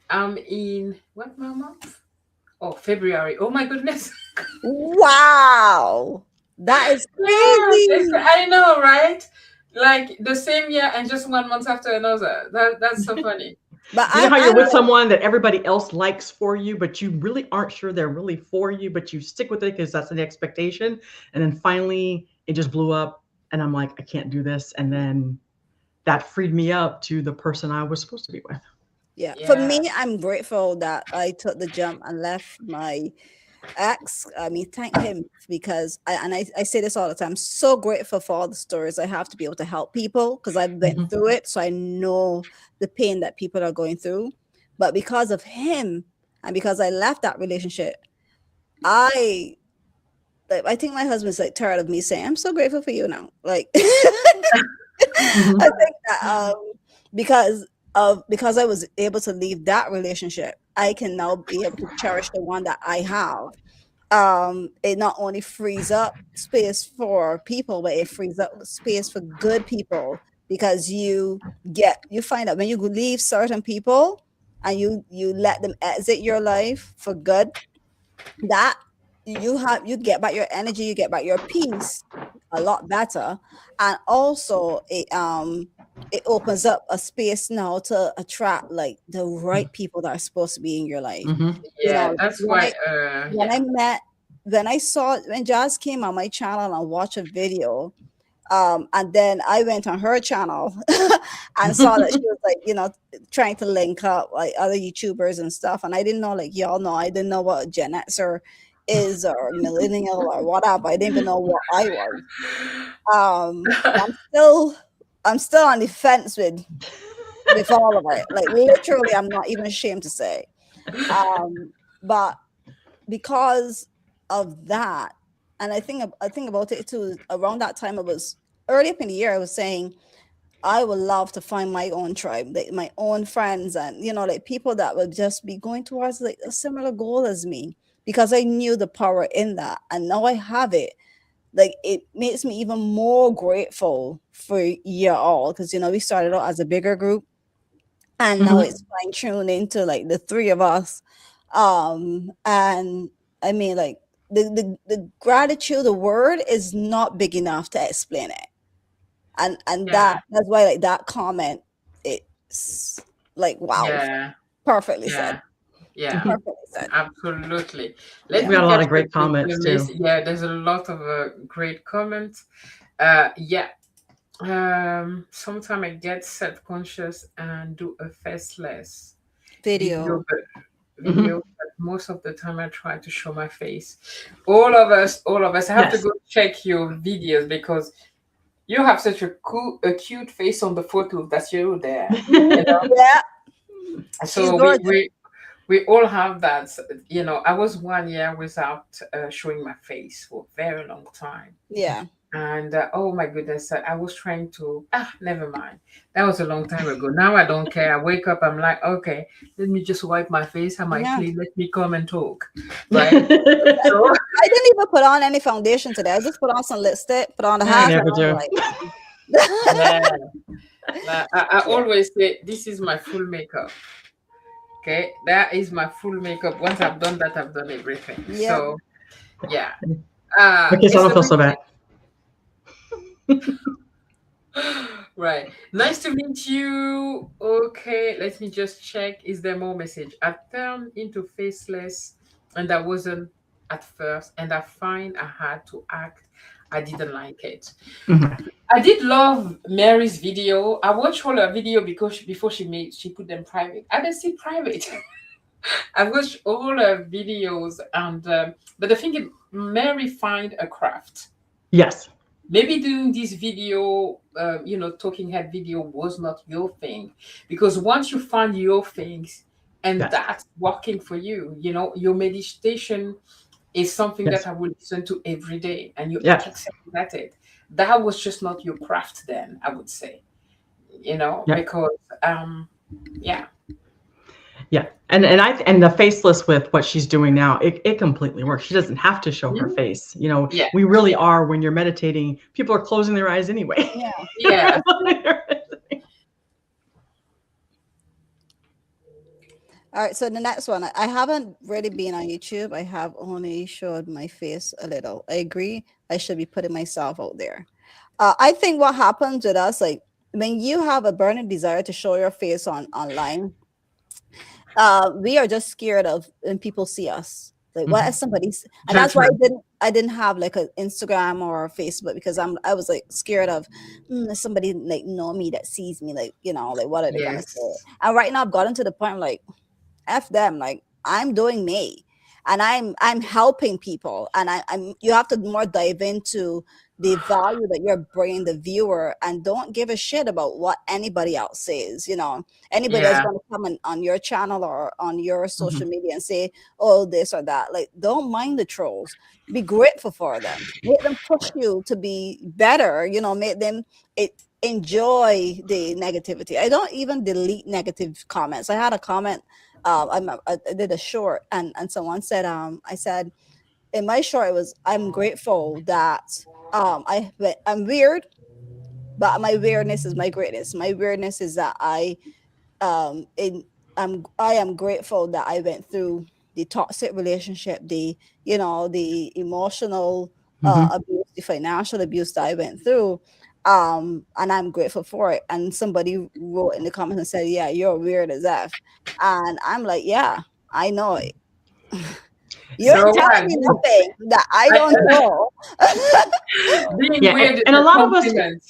I'm in what month? Oh, February. Oh my goodness. Wow. That is Yeah, crazy. I know, right? Like the same year and just 1 month after another. That's so funny. But You know how I'm you're with like, someone that everybody else likes for you, but you really aren't sure they're really for you, but you stick with it because that's the expectation. And then finally, it just blew up, and I'm like, I can't do this. And then that freed me up to the person I was supposed to be with. yeah. For Yeah. me, I'm grateful that I took the jump and left my ex. I mean, thank him, because I say this all the time. I'm so grateful for all the stories I have to be able to help people, because I've been Mhm. through it. So I know the pain that people are going through. But because of him, and because I left that relationship, I like, I think my husband's like tired of me saying, I'm so grateful for you now. Like I Mhm. think that because I was able to leave that relationship, I can now be able to cherish the one that I have. It not only frees up space for people, but it frees up space for good people, because you find out when you leave certain people and you let them exit your life for good, that you get back your energy, you get back your peace a lot better. And also it opens up a space now to attract like the right people that are supposed to be in your life. Mhm. You Yeah, know, that's when why I when yeah. I met when I saw when Jazz came on my channel and watched a video, and then I went on her channel and saw that she was like, you know, trying to link up like other YouTubers and stuff. And I didn't know, like y'all know, I didn't know what Gen Xer is or millennial or whatever. I didn't even know what I was. So I'm still on the fence with all of it. Like literally, I'm not even ashamed to say. But because of that, and I think about it too. Around that time, it was early up in the year. I was saying I would love to find my own tribe, like my own friends, and like people that would just be going towards like a similar goal as me, because I knew the power in that, and now I have it. Like it makes me even more grateful for you all, because we started out as a bigger group, and now Mhm. it's fine tuned into like the three of us. And I mean, like the gratitude, the word is not big enough to explain it. And Yeah, that's why, like, that comment, it's like, wow, yeah, perfectly said. yeah, yeah. Mhm. Perfectly said. Absolutely. Let Yeah. We me got a lot catch of up great with comments the list. too. Yeah, there's a lot of great comments. Yeah. Sometimes I get self-conscious and do a faceless video, Video. Mhm. but most of the time I try to show my face. All of us. I have to Yes. go check your videos because you have such a cute face on the photo that you're there. You know, Yeah. She's So gorgeous. we all have that. I was 1 year without showing my face for a very long time. Yeah. And oh my goodness, I was trying to, never mind. That was a long time ago. Now I don't care. I wake up, I'm like, okay, let me just wipe my face. Am I Yeah. clean? Let me come and talk. Right? So, I didn't even put on any foundation today. I just put on some lipstick, put on the I hat, mm, and never I was do. like, yeah. I yeah, always say, this is my full makeup. Okay. That is my full makeup. Once I've done that, I've done everything. yep. So, yeah. Okay, so I It's don't the feel so bad. Right. Nice to meet you. Okay, let me just check. Is there more message? I turned into faceless and I wasn't at first, and I find I had to act. I didn't like it. Mhm. I did love Mary's video. I watched all her video because before she put them private. I didn't see private. I watched all her videos, and but the thing is, Mary find a craft. Yes. Maybe doing this video, talking head video was not your thing, because once you find your things and Yes. that's working for you, your meditation is something that Yes. I will listen to every day, and you're Yes. excellent at it. That was just not your craft then, I would say, Yeah. because yeah. Yeah. And the faceless with what she's doing now, it completely works. She doesn't have to show her Mhm. face. Yeah, We really are, when you're meditating, people are closing their eyes anyway. Yeah. yeah. All right. So the next one, I haven't really been on YouTube. I have only showed my face a little. I agree. I should be putting myself out there. I think what happens with us, like when you have a burning desire to show your face on online, we are just scared of when people see us. Like, what if Mhm. somebody's, and that's why Judgment. I didn't have like an Instagram or a Facebook, because I was like scared of, if somebody like know me that sees me, like, like what are they gonna say? Yes. And right now I've gotten to the point, like, F them, like I'm doing me, and I'm helping people, and I'm you have to more dive into the value that you're bringing the viewer, and don't give a shit about what anybody else says. Anybody that's Yeah. going to come on your channel or on your social Mhm. media and say, oh, this or that, like, don't mind the trolls. Be grateful for them, make them push you to be better, make them it enjoy the negativity. I don't even delete negative comments. I had a comment, I did a short, and someone said, I said in my short, it was, I'm grateful that I'm weird, but my weirdness is my greatness. My weirdness is that in I am grateful that I went through the toxic relationship, the emotional Mhm. abuse, the financial abuse that I went through. And I'm grateful for it. And somebody wrote in the comments and said, yeah, you're weird as F. And I'm like, yeah, I know it. You So ain't telling what? me nothing that I I, don't know. being Yeah, weird is and a a lot of us, compliment.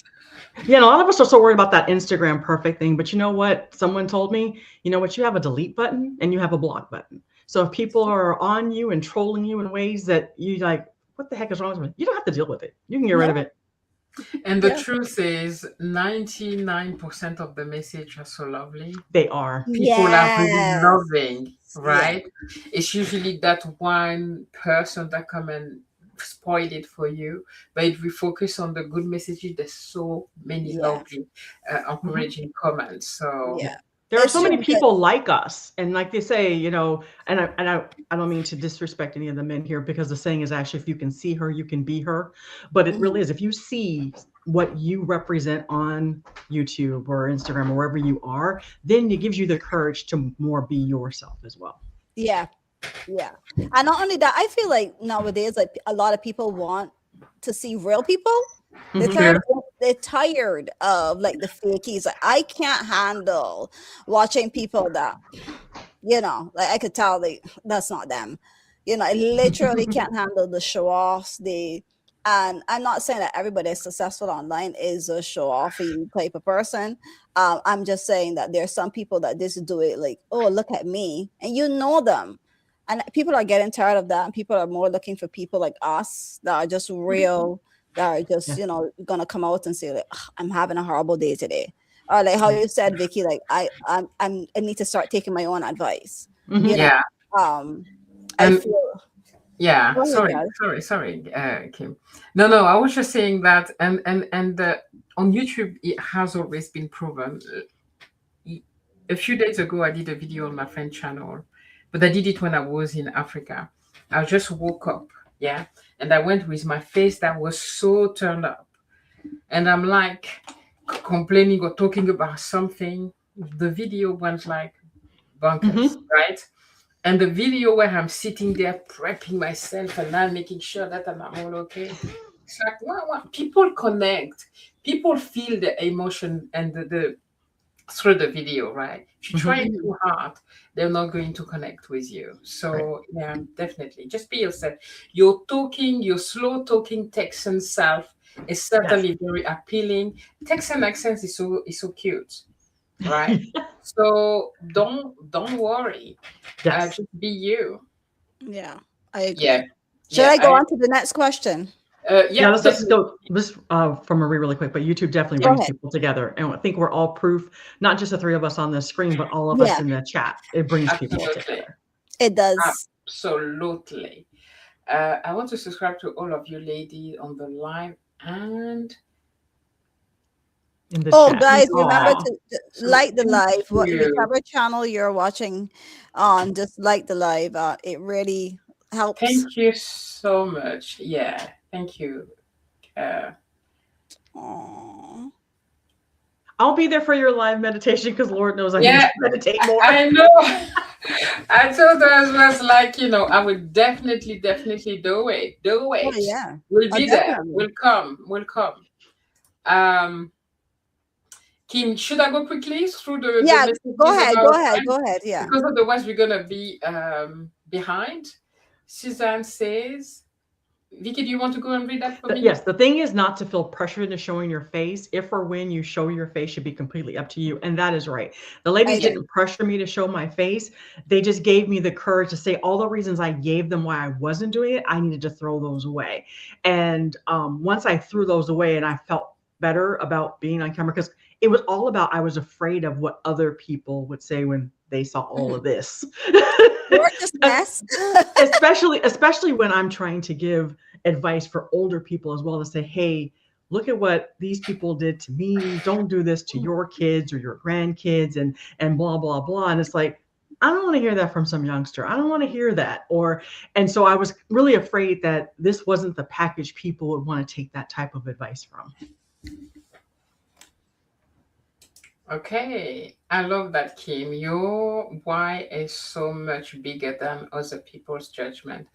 yeah, a lot of us are so worried about that Instagram perfect thing. But you know what? Someone told me, you have a delete button and you have a block button. So if people are on you and trolling you in ways that you like, what the heck is wrong with me? You don't have to deal with it. You can get rid of No, it. And the yeah, truth is, 99% of the message are so lovely. They are. People are really yes, loving, yeah, right? It's usually that one person that come and spoil it for you. But if we focus on the good messages, there's so many yeah, lovely, Mhm. encouraging comments. So Yeah. yeah. There are It's so many true because people like us, and like they say, and I don't mean to disrespect any of the men here, because the saying is actually, if you can see her, you can be her. But it mhm, really is. If you see what you represent on YouTube or Instagram or wherever you are, then it gives you the courage to more be yourself as well. yeah, yeah. And not only that, I feel like nowadays, like a lot of people want to see real people. They're Mhm. tired. true. They're tired of like the fakies. Like, I can't handle watching people that, like I could tell that's not them. I literally can't handle the show offs. And I'm not saying that everybody is successful online is a show offy type of person. I'm just saying that there's some people that just do it like, oh, look at me, and them. And people are getting tired of that, and people are more looking for people like us that are just real, that are just Yeah. gonna come out and say like, "Ugh, I'm having a horrible day today." or like how you said, Vicky, like I need to start taking my own advice. Mhm. You know, Yeah. I And feel. yeah, Go ahead, sorry, guys. sorry, sorry, Kim. No, I was just saying that, and on YouTube, it has always been proven. A few days ago, I did a video on my friend channel, but I did it when I was in Africa. I just woke up, yeah, and I went with my face that was so turned up, and I'm like complaining or talking about something. The video went like bonkers, Mhm. right? And the video where I'm sitting there prepping myself and I'm making sure that I'm all okay. It's like, wow, people connect, people feel the emotion and the through the video, right? If you try Mhm. it Mhm. too hard, they're not going to connect with you. Right. So yeah, definitely, just be yourself. Your slow talking Texan self is Yes. certainly very appealing. Texan accent is so cute, right? So don't worry. Yes. Just be you. Yeah, I Yeah, agree. Should yeah, I go on to the next question? Yeah, yeah, let's just definitely, go this from Marie really quick, but YouTube definitely yeah, Go brings ahead. people together. And I think we're all proof, not just the three of us on the screen, but all of us Yeah, in the chat. It brings people absolutely, together it does. absolutely. I want to subscribe to all of you ladies on the live and in the Oh, chat. guys, remember Aw. to so like the thank live. you. Whichever channel you're watching on, just like the live. It really helps. Thank you so much. Yeah, thank you. Uh, Aw. I'll be there for your live meditation because Lord knows I need yeah, to meditate more. I know. I told her as well, like, I would definitely, definitely do it. Do Oh it. yeah. We'll Oh, be there. definitely. We'll come. We'll come. Um, Kim, should I go quickly through the Yeah. Go messages ahead. about Go ahead. time? Go ahead. Yeah. Because otherwise we're gonna be behind. Suzanne says, Vicky, do you want to go and read that for me? Yes, the thing is not to feel pressure into showing your face. If or when you show your face should be completely up to you. And that is right. The I ladies agree. didn't pressure me to show my face. They just gave me the courage to say all the reasons I gave them why I wasn't doing it. I needed to throw those away. And once I threw those away and I felt better about being on camera, because it was all about I was afraid of what other people would say when they saw all Mhm. of this. Gorgeous mess. especially when I'm trying to give advice for older people as well to say, hey, look at what these people did to me. Don't do this to your kids or your grandkids and blah blah blah. And it's like, I don't want to hear that from some youngster. I don't want to hear that. And so I was really afraid that this wasn't the package people would want to take that type of advice from. Okay, I love that, Kim. Your why is so much bigger than other people's judgment.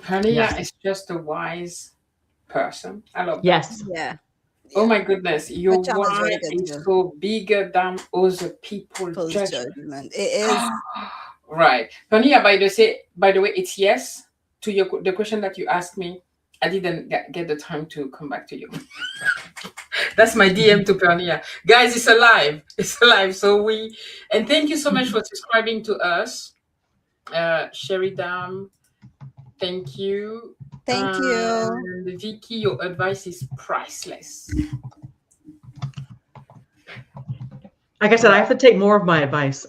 Pania Yes. is just a wise person. I love that. Yes. Yeah. Oh Yeah. my goodness, Her your channel is why really good is too. so bigger than other people's Post judgment. judgment. It is. Right. Pania, by the way, it's yes to the question that you asked me. I didn't get the time to come back to you. That's my DM to Pernia. Guys, it's alive. It's alive. And thank you so much for subscribing to us. Sherry Dam, thank you. Thank you. And Vicky, your advice is priceless. Like I said, I have to take more of my advice.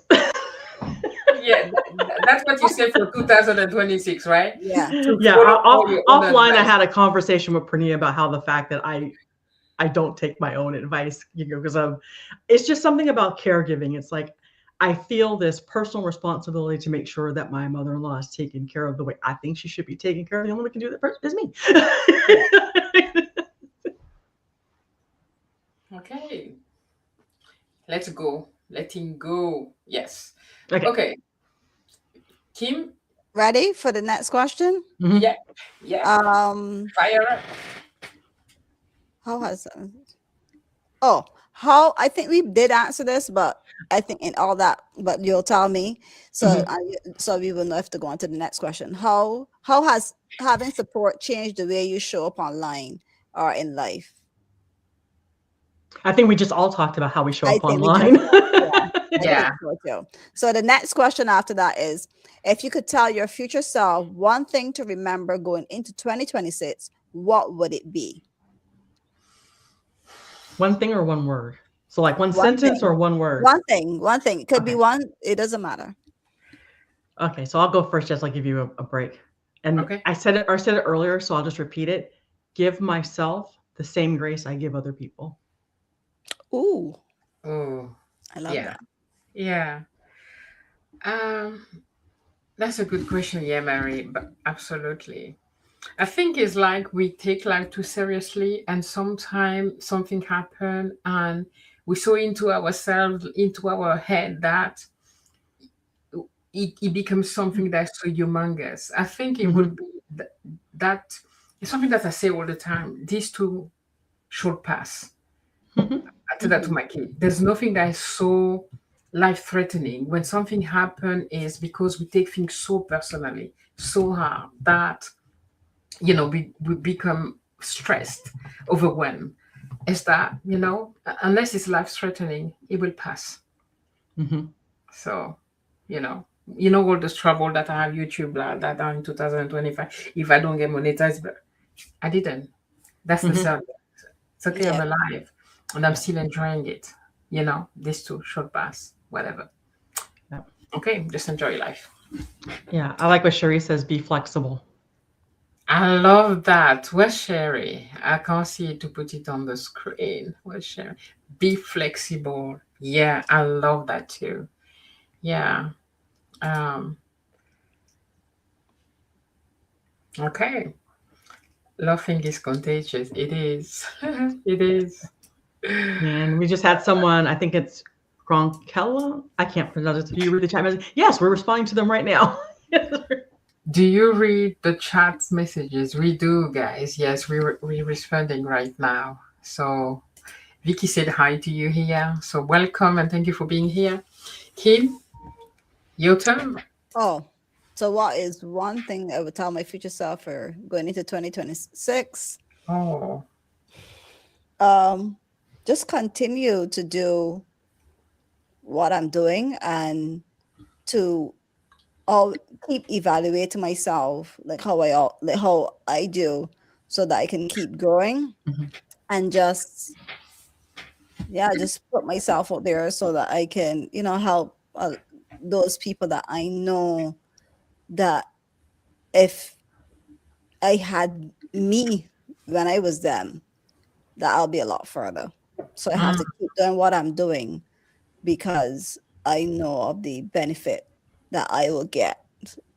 Yeah, that's what you said for 2026, right? Yeah. To Yeah, follow all your own offline, I advice. had a conversation with Prania about how the fact that I don't take my own advice, because it's just something about caregiving. It's like I feel this personal responsibility to make sure that my mother-in-law is taken care of the way I think she should be taken care of. The only one who can do that is me. Okay, let's go. Letting go. Yes. Okay. Okay, Kim. Ready for the next question? Mhm. Yeah, yeah. Fire up. How has oh how I think we did answer this, but I think in all that, but you'll tell me. So Mhm. so we will know if to go on to the next question. How has having support changed the way you show up online or in life? I think we just all talked about how we show I up think we just online. yeah, I Yeah. think so too. So the next question after that is, if you could tell your future self one thing to remember going into 2026, what would it be? One thing or one word? So like one One sentence or thing. one word? One thing. It could be Okay. one. It doesn't matter. Okay. So I'll go first, just like give you a break. And Okay. I said it earlier, so I'll just repeat it. Give myself the same grace I give other people. Ooh, Oh, I love yeah. that. Yeah. Um, that's a good question. Yeah, Mary, but absolutely. I think it's like we take life too seriously, and sometimes something happen, and we so into ourselves, into our head that it becomes something that's so humongous. I think it Mm-hmm. would be that it's something that I say all the time. These two should pass. Mm-hmm. I tell that to my kid. There's nothing that is so life threatening when something happen is because we take things so personally, so hard that we become stressed, overwhelmed. Is that unless it's life threatening, it will pass. Mm-hmm. So, all this trouble that I have YouTube that are in 2025. If I don't get monetized, but I didn't. That's the Mm-hmm. sound. It's okay, I'm Yeah. alive and I'm Yeah. still enjoying it. This too should pass, whatever. Yeah. Okay, just enjoy life. Yeah. I like what Cherie says, be flexible. I love that. Where's Sherry? I can't see it to put it on the screen. Where's Sherry? Be flexible. Yeah, I love that too. Yeah. Um, okay. Laughing is contagious. It is. It is. And we just had someone, I think it's Gronkella. I can't pronounce it. Do you read the chat message? Yes, we're responding to them right now. Do you read the chat messages? We do, guys. Yes, we're responding right now. So Vicky said hi to you here. So welcome and thank you for being here. Kim, your turn. Oh, so what is one thing I would tell my future self for going into 2026? Oh, Um, just continue to do what I'm doing and to all keep evaluating myself, like how I do, so that I can keep growing Mhm. and just yeah, just put myself out there so that I can help those people that I know that if I had me when I was them, that I'll be a lot further. So I have mm, to keep doing what I'm doing because I know of the benefit that I will get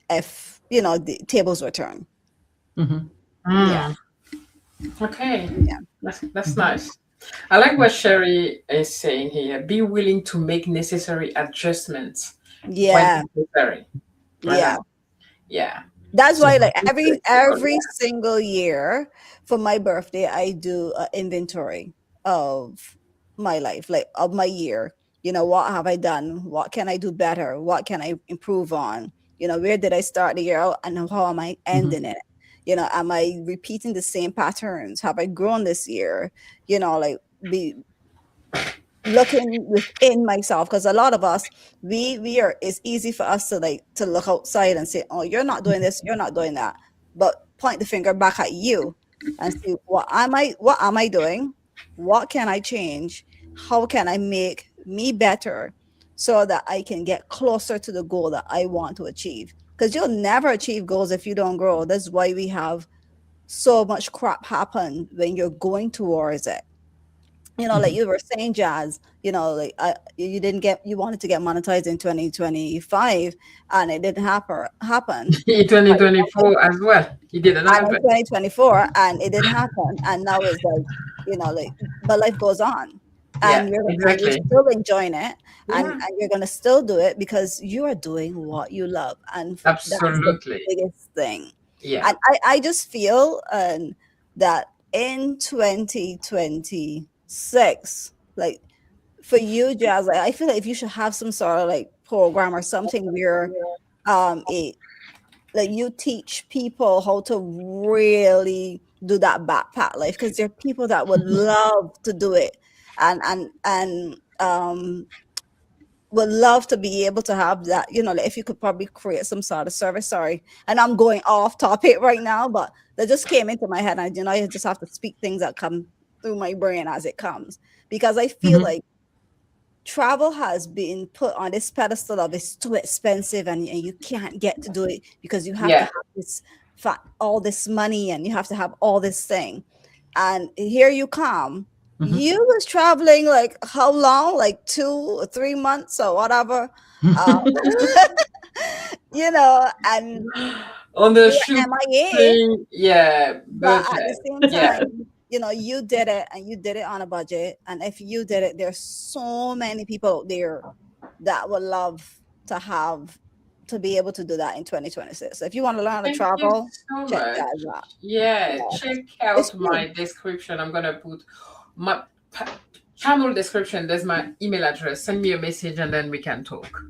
if the tables were turned. Mhm. Yeah, mm. Okay, yeah, that's Mhm. nice. I like Yeah. what Sherry is saying here. Be willing to make necessary adjustments when yeah, necessary. I yeah. like, yeah. That's So why, like, be every flexible. every single year for my birthday, I do an inventory of my life, like of my year. What have I done? What can I do better? What can I improve on? Where did I start the year out, and how am I Mhm. ending it? Am I repeating the same patterns? Have I grown this year? Like, be looking within myself, because a lot of us, we are it's easy for us to look outside and say, oh, you're not doing this, you're not doing that, but point the finger back at you and see, what am I doing, what can I change, how can I make me better, so that I can get closer to the goal that I want to achieve, because you'll never achieve goals if you don't grow. That's why we have so much crap happen when you're going towards it. Like Mhm. you were saying, Jazz, like, you wanted to get monetized in 2025, and it didn't happen. In But you wanted, 2024 as well. It didn't and in happen. 2024, and it didn't happen. And now it's like, like, but life goes on, Yeah, and you're exactly. still enjoying it, Yeah, and you're gonna still do it because you are doing what you love, and that's the absolutely. biggest thing. Yeah. And I just feel that in 2026, like, for you, Jazz, like, I feel like if you should have some sort of like program or something where it like you teach people how to really do that backpack life, because there are people that would love to do it, and would love to be able to have that, like, if you could probably create some sort of service. Sorry, and I'm going off topic right now, but that just came into my head, and I just have to speak things that come through my brain as it comes, because I feel Mhm. like travel has been put on this pedestal of it's too expensive, and you can't get to do it because you have to Yeah. have this all this money, and you have to have all this thing. And here you come. Mhm. You was traveling like how long? Like 2 or 3 months or whatever. Uh, and On the you were MIA, shoestring, yeah, but at the budget. same Yeah. time, you did it, and you did it on a budget. And if you did it, there's so many people out there that would love to have to be able to do that in 2026. So if you want to learn how to Thank you travel, so check much. that out. Yeah, Yes. check It's out true. my description. I'm gonna put my channel description. There's my email address. Send me a message and then we can talk.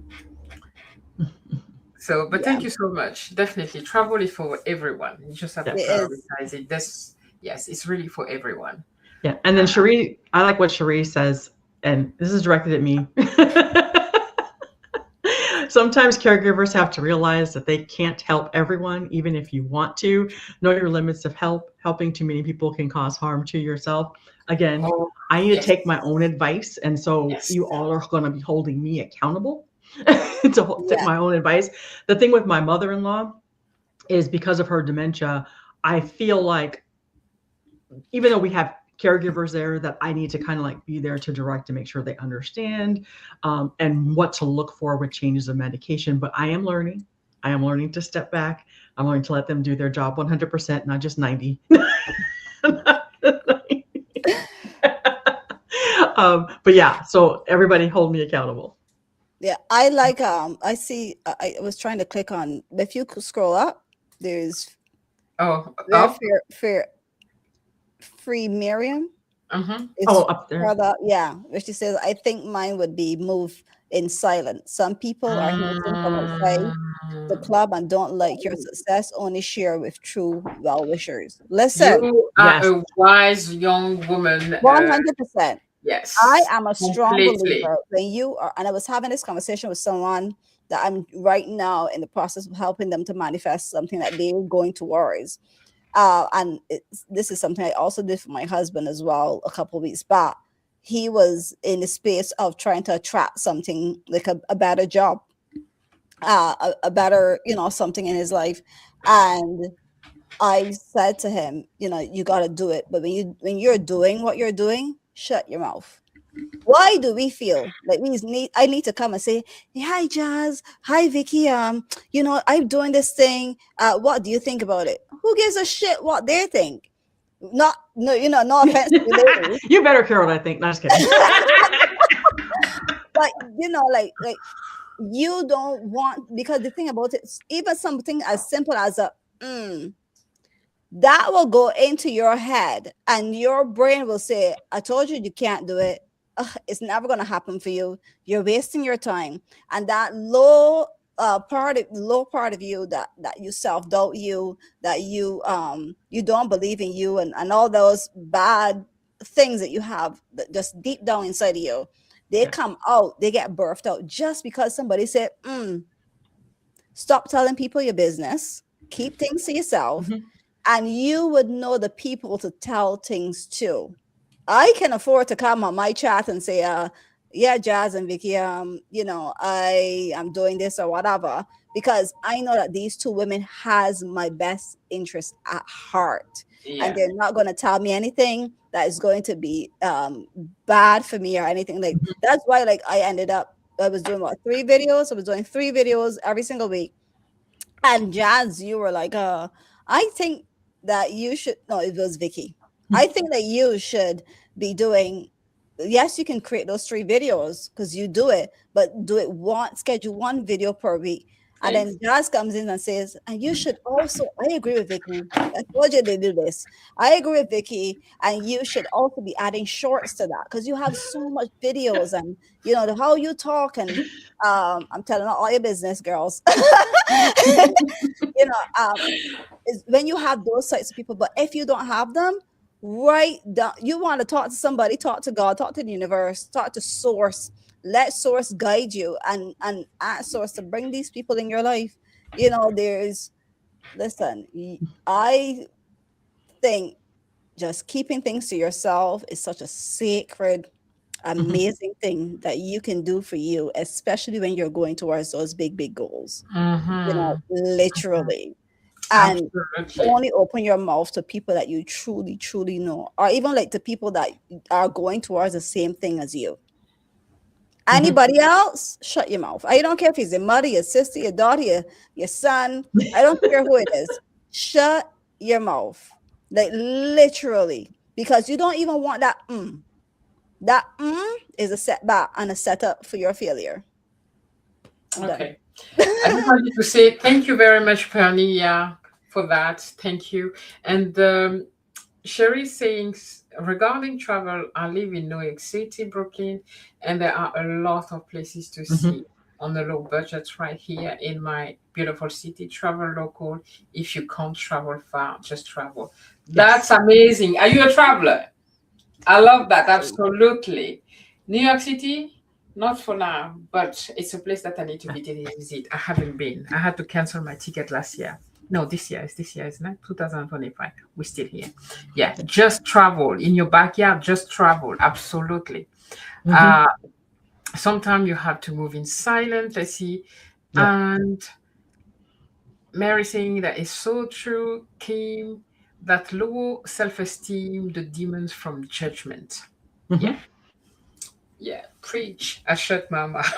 So, but Yeah, thank you so much. Definitely, travel is for everyone. You just have to it Yes. is. prioritize it. This, yes, it's really for everyone. Yeah. And then Cherie, I like what Cherie says, and this is directed at me. Sometimes caregivers have to realize that they can't help everyone, even if you want to. Know your limits of help. Helping too many people can cause harm to yourself. Again, Oh, I need to yes, take my own advice. And so yes. you all are going to be holding me accountable to take Yeah. my own advice. The thing with my mother in law is because of her dementia, I feel like even though we have caregivers there, that I need to kind of like be there to direct to make sure they understand and what to look for with changes of medication. But I am learning. I am learning to step back. I'm learning to let them do their job 100%, not just 90. But yeah, so everybody hold me accountable. Yeah. I like I see I was trying to click on, if you could scroll up, there's Oh, very up. fair free Miriam. Mm-hmm. Oh, It's up there. further, yeah, where she says, I think mine would be move in silence. Some people are hinting from outside the Mm. club and don't like your success, only share with true well wishers. Listen, You are Yes. a wise young woman. 100%. I Yes, am a strong completely. believer when you are, and I was having this conversation with someone that I'm right now in the process of helping them to manifest something that they're going towards. And this is something I also did for my husband as well a couple of weeks back. He was in the space of trying to attract something like a better job, a better, something in his life. And I said to him, you got to do it. But when you're doing what you're doing, shut your mouth. Why do we feel like I need to come and say, hey, hi Jazz, hi Vicky, I'm doing this thing. What do you think about it? Who gives a shit what they think? Not no, no offense to you ladies. You better, Carol, I think. No, just kidding. But like you don't want, because the thing about it, even something as simple as a that will go into your head, and your brain will say, I told you you can't do it. Ugh, it's never going to happen for you. You're wasting your time. And that low part of you, that you self-doubt, you that you don't believe in you, and all those bad things that you have that just deep down inside of you, they Yeah. come out, they get birthed out just because somebody said, stop telling people your business, keep things to yourself, Mhm. and you would know the people to tell things to. I can afford to come on my chat and say, yeah, Jazz and Vicky, I am doing this or whatever, because I know that these two women has my best interest at heart, and Yeah. they're not going to tell me anything that is going to be bad for me or anything. Like, Mhm. that's why, like, I was doing what, 3 videos. I was doing 3 videos every single week. And Jazz, you were like, I think that you should, no, it was Vicky. I think that you should be doing, yes, you can create those 3 videos because you do it, but do it schedule 1 video per week. And Ex- then Jazz comes in and says, and you should also, I agree with Vicky. I told you they do this. I agree with Vicky. And you should also be adding shorts to that because you have so much videos, and how you talk, and I'm telling all your business, girls. you know, um, is when you have those types of people. But if you don't have them, write down. You want to talk to somebody, talk to God, talk to the universe, talk to Source. Let Source guide you, and ask Source to bring these people in your life. There's listen. I think just keeping things to yourself is such a sacred Mhm. amazing thing that you can do for you, especially when you're going towards those big, big goals, Mm-hmm. literally. And Absolutely. only open your mouth to people that you truly, truly know, or even like to people that are going towards the same thing as you. Mhm. Anybody else, shut your mouth. I don't care if it's your mother, your sister, your daughter, your son. I don't care who it is. Shut your mouth. Like literally. Because you don't even want that. That is a setback and a setup for your failure. I'm done. Okay. I just wanted to say thank you very much, Perny, yeah, for that. Thank you. And Sherry saying regarding travel, I live in New York City, Brooklyn, and there are a lot of places to Mhm. see on a low budget right here in my beautiful city. Travel local. If you can't travel far, just travel. Yes. That's amazing. Are you a traveler? I love that. Absolutely. New York City, not for now, but it's a place that I need to visit. I haven't been. I had to cancel my ticket last year. No, this year. It's this year, isn't it? 2025. We're still here. Yeah, just travel in your backyard. Just travel. Absolutely. Mhm. Uh, Sometimes you have to move in silence. Let's see. Yep. And Mary saying that is so true, Kim, that low self esteem, the demons from judgment. Yeah. Mhm. Yeah, preach. I shut my mouth.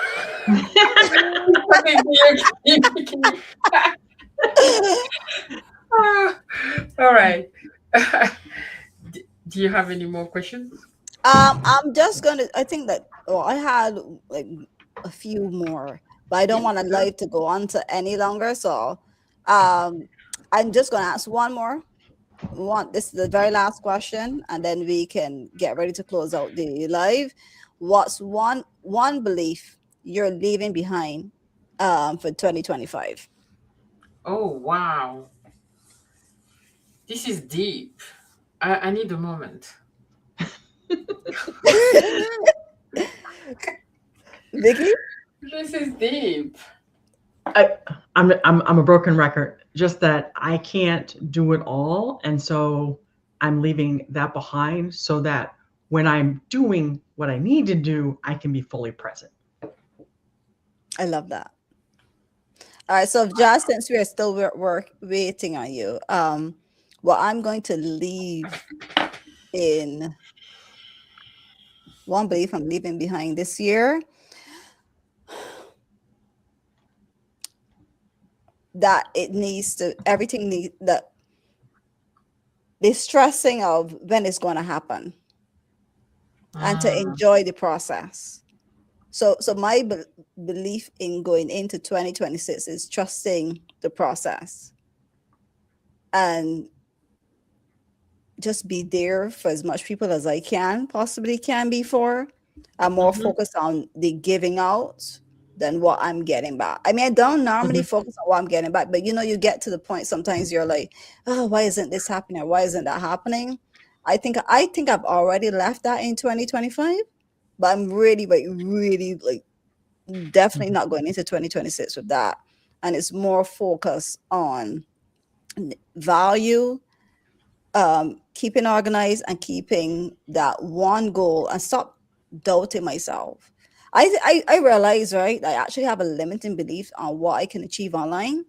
Something big. Ah, all right. Do you have any more questions? I'm just gonna. I think that. Well, I had like a few more, but I don't Yeah, want to sure. live to go on to any longer. So, um, I'm just gonna ask one more. One. This is the very last question, and then we can get ready to close out the live. What's one belief you're leaving behind, for 2025? Oh, wow. This is deep. I need a moment. Vicky? This is deep. I, I'm a broken record. Just that I can't do it all, and so I'm leaving that behind, so that when I'm doing what I need to do, I can be fully present. I love that. All right, so just since we are still waiting on you, what I'm going to leave in one belief I'm leaving behind this year, that it needs to everything need that the stressing of when it's going to happen and to Mm, enjoy the process. So my belief in going into 2026 is trusting the process and just be there for as much people as I can possibly can be for. I'm more mhm, focused on the giving out than what I'm getting back. I mean, I don't normally Mhm. focus on what I'm getting back, but you get to the point sometimes you're like, oh, why isn't this happening? Or why isn't that happening? I think I've already left that in 2025, but I'm really like really like definitely Mhm. not going into 2026 with that. And it's more focused on value, keeping organized and keeping that one goal and stop doubting myself. I realize, right, I actually have a limiting belief on what I can achieve online.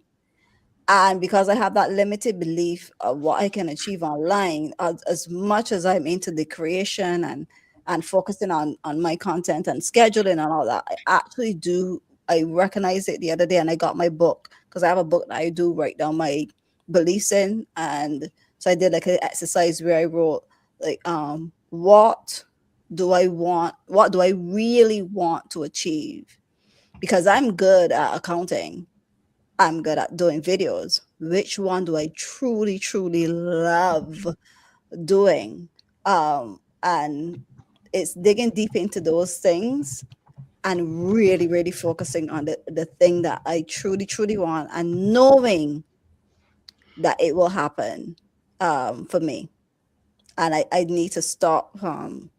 And because I have that limited belief of what I can achieve online, as much as I'm into the creation and focusing on my content and scheduling and all that, I actually do. I recognized it the other day, and I got my book because I have a book that I do write down my beliefs in, and so I did like an exercise where I wrote like, what do I want? What do I really want to achieve? Because I'm good at accounting, I'm good at doing videos. Which one do I truly, truly love doing? And it's digging deep into those things and really, really focusing on the thing that I truly, truly want and knowing that it will happen, for me. And I need to stop, having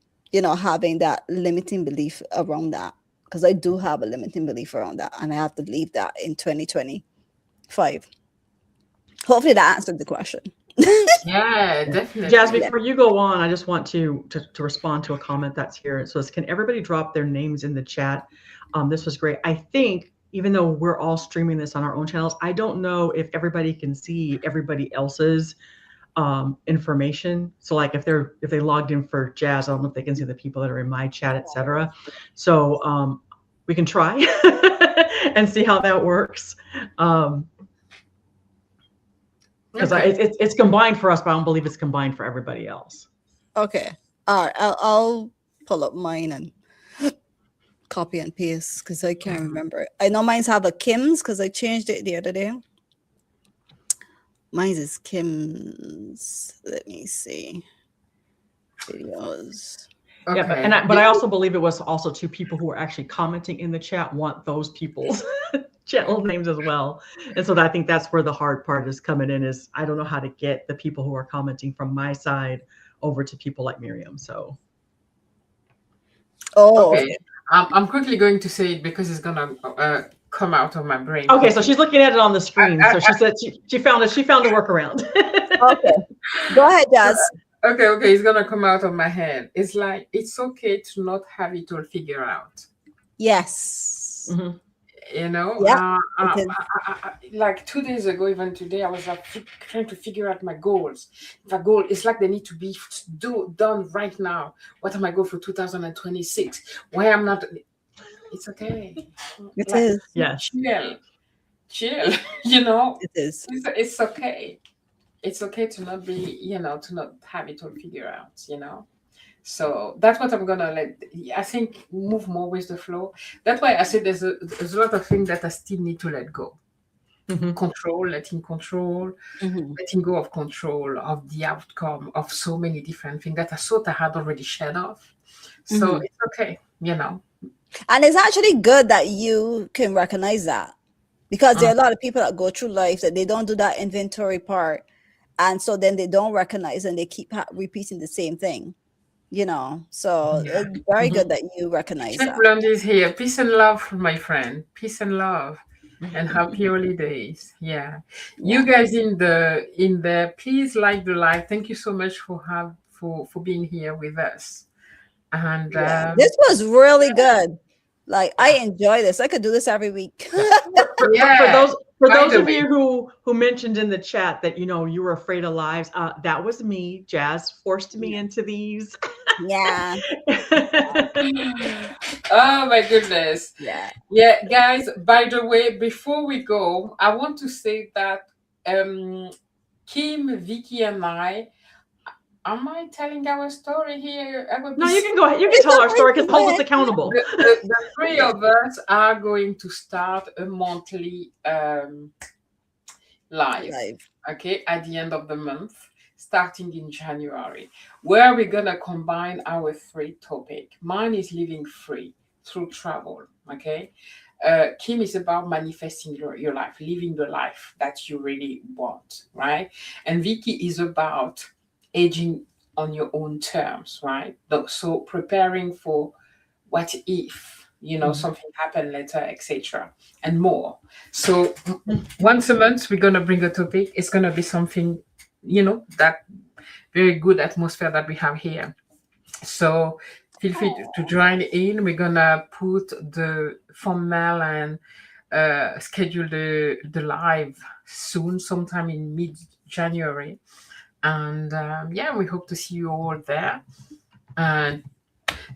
that limiting belief around that, because I do have a limiting belief around that, and I have to leave that in 2025. Hopefully that answered the question. Yeah, Jazz, definitely. before you go on, I just want to respond to a comment that's here. It says, "Can everybody drop their names in the chat?" This was great. I think even though we're all streaming this on our own channels, I don't know if everybody can see everybody else's information. So like if they logged in for Jazz, I don't know if they can see the people that are in my chat, etc. So we can try and see how that works. Because Okay. it's combined for us, but I don't believe it's combined for everybody else. Okay. All right. I'll pull up mine and copy and paste because I can't remember. I know mine's have a Kim's because I changed it the other day. Mine is Kim's. Let me see. Videos. Yeah, Okay. but I also believe it was also two people who were actually commenting in the chat want those people's channel names as well. And so I think that's where the hard part is coming in is I don't know how to get the people who are commenting from my side over to people like Miriam. So Oh, Okay. okay. I'm quickly going to say it because it's gonna come out of my brain okay, so quickly. she's looking at it on the screen. I, So she said she found it. She found a workaround. Okay. Go ahead, Jazz. okay, it's gonna come out of my head. It's like it's okay to not have it all figured out. Yes. Mhm. You know, Yeah. It is. like 2 days ago, even today, I was like trying to figure out my goals. The goal is like they need to be done right now. What am I going for 2026? Why I'm not? It's okay. It Like is. Yes. chill. You know, It is. it's okay. It's okay to not be, to not have it all figured out. So that's what I'm gonna let. I think move more with the flow. That's why I said there's a lot of things that I still need to let go. Mhm. Control, Mhm. letting go of control of the outcome of so many different things that I thought I had already shed off. So Mhm. it's okay. And it's actually good that you can recognize that because there Mm, are a lot of people that go through life that they don't do that inventory part. And so then they don't recognize and they keep repeating the same thing, So yeah. it's very Mhm. good that you recognize Chef that. Blondie is here. Peace and love, my friend. Peace and love. And Mhm. happy holidays. Yeah. Yeah. You guys in the please like the live. Thank you so much for being here with us. And Yeah. This was really good. Like I yeah. enjoy this. I could do this every week. Yeah. Yeah. For By those the of way. you who mentioned in the chat that you were afraid of lives, that was me. Jazz forced me into these. Yeah. Oh my goodness. Yeah. Yeah, guys, by the way, before we go, I want to say that Kim, Vicky, and I, am I telling our story here? I will be No, you can go ahead. You can It's tell our okay. story because it Go holds us ahead. accountable. the three Yeah. of us are going to start a monthly live, Live. okay, at the end of the month, starting in January, where we're gonna combine our three topic. Mine is living free through travel, okay. Kim is about manifesting your life, living the life that you really want, right? And Vicky is about aging on your own terms, right? So preparing for what if Mhm. something happened later, etc., and more. So once a month we're going to bring a topic. It's going to be something that very good atmosphere that we have here. So feel free to join in. We're going to put the thumbnail and schedule the live soon, sometime in mid January. And yeah, we hope to see you all there. And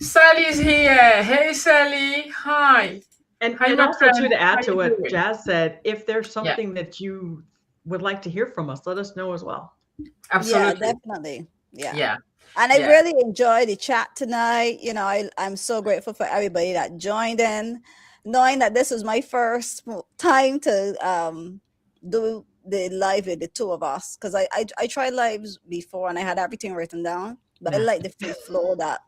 Sally's here. Hey, Sally. Hi. Hi, And my also too friend. to How add to you what doing? Jazz said, if there's Yeah, something that you would like to hear from us, let us know as well. Yeah, absolutely. definitely. Yeah. Yeah, And I yeah. really enjoyed the chat tonight. I'm so grateful for everybody that joined in, knowing that this was my first time to do the live with the two of us. Because I tried lives before and I had everything written down. But I Yeah. like the free flow that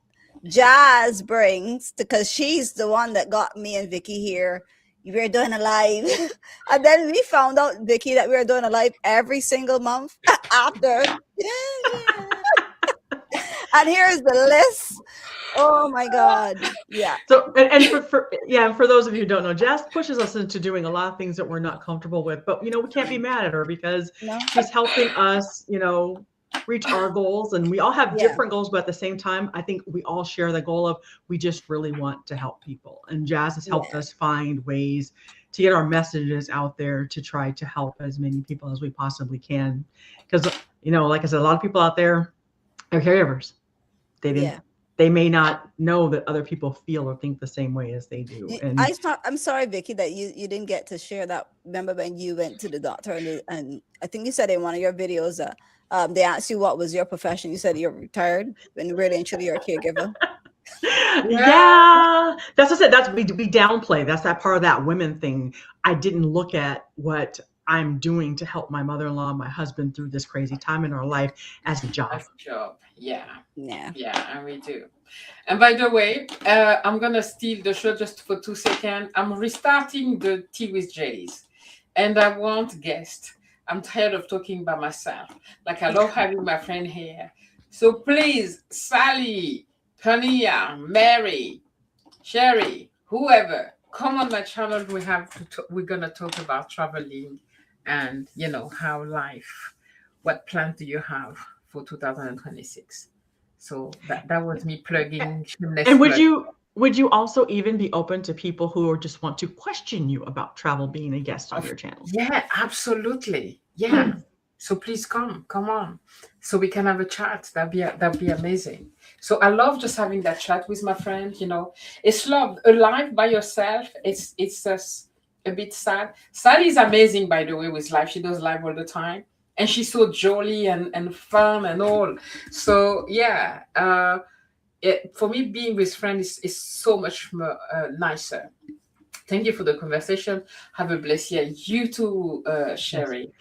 Jazz brings because she's the one that got me and Vicky here. We were doing a live. And then we found out, Vicky, that we were doing a live every single month after. And here's the list. Oh my God. Yeah. So, and for those of you who don't know, Jazz pushes us into doing a lot of things that we're not comfortable with, but we can't be mad at her because No. she's helping us, reach our goals, and we all have Yeah. different goals, but at the same time, I think we all share the goal of we just really want to help people. And Jazz has helped Yeah. us find ways to get our messages out there to try to help as many people as we possibly can. Because, like I said, a lot of people out there are caregivers. They didn't Yeah. they may not know that other people feel or think the same way as they do. And I'm sorry, Vicky, that you didn't get to share that. Remember when you went to the doctor and I think you said in one of your videos that they asked you what was your profession. You said you're retired, and really and truly you're a caregiver. Yeah. yeah, that's what I said. That's we downplay. That's that part of that women thing. I didn't look at what I'm doing to help my mother-in-law and my husband through this crazy time in our life as a job. That's a job. Yeah. Yeah. Yeah, and we do. And by the way, I'm gonna steal the show just for 2 seconds. I'm restarting the Tea with Jays, and I want guests. I'm tired of talking by myself. Like I love having my friend here. So please, Sally, Tania, Mary, Sherry, whoever, come on my channel. We're gonna talk about traveling, and how life. What plan do you have for 2026? So that was me plugging shameless And plug. would you also even be open to people who just want to question you about travel being a guest on your channel? Yeah, absolutely. Yeah. So please come on, so we can have a chat. That'd be amazing. So I love just having that chat with my friend. It's love. Alive by yourself. It's just a bit sad. Sally is amazing, by the way, with live. She does live all the time, and she's so jolly and fun and all. So yeah, for me, being with friends is so much more nicer. Thank you for the conversation. Have a blessed year. You too, Yes. Sherry.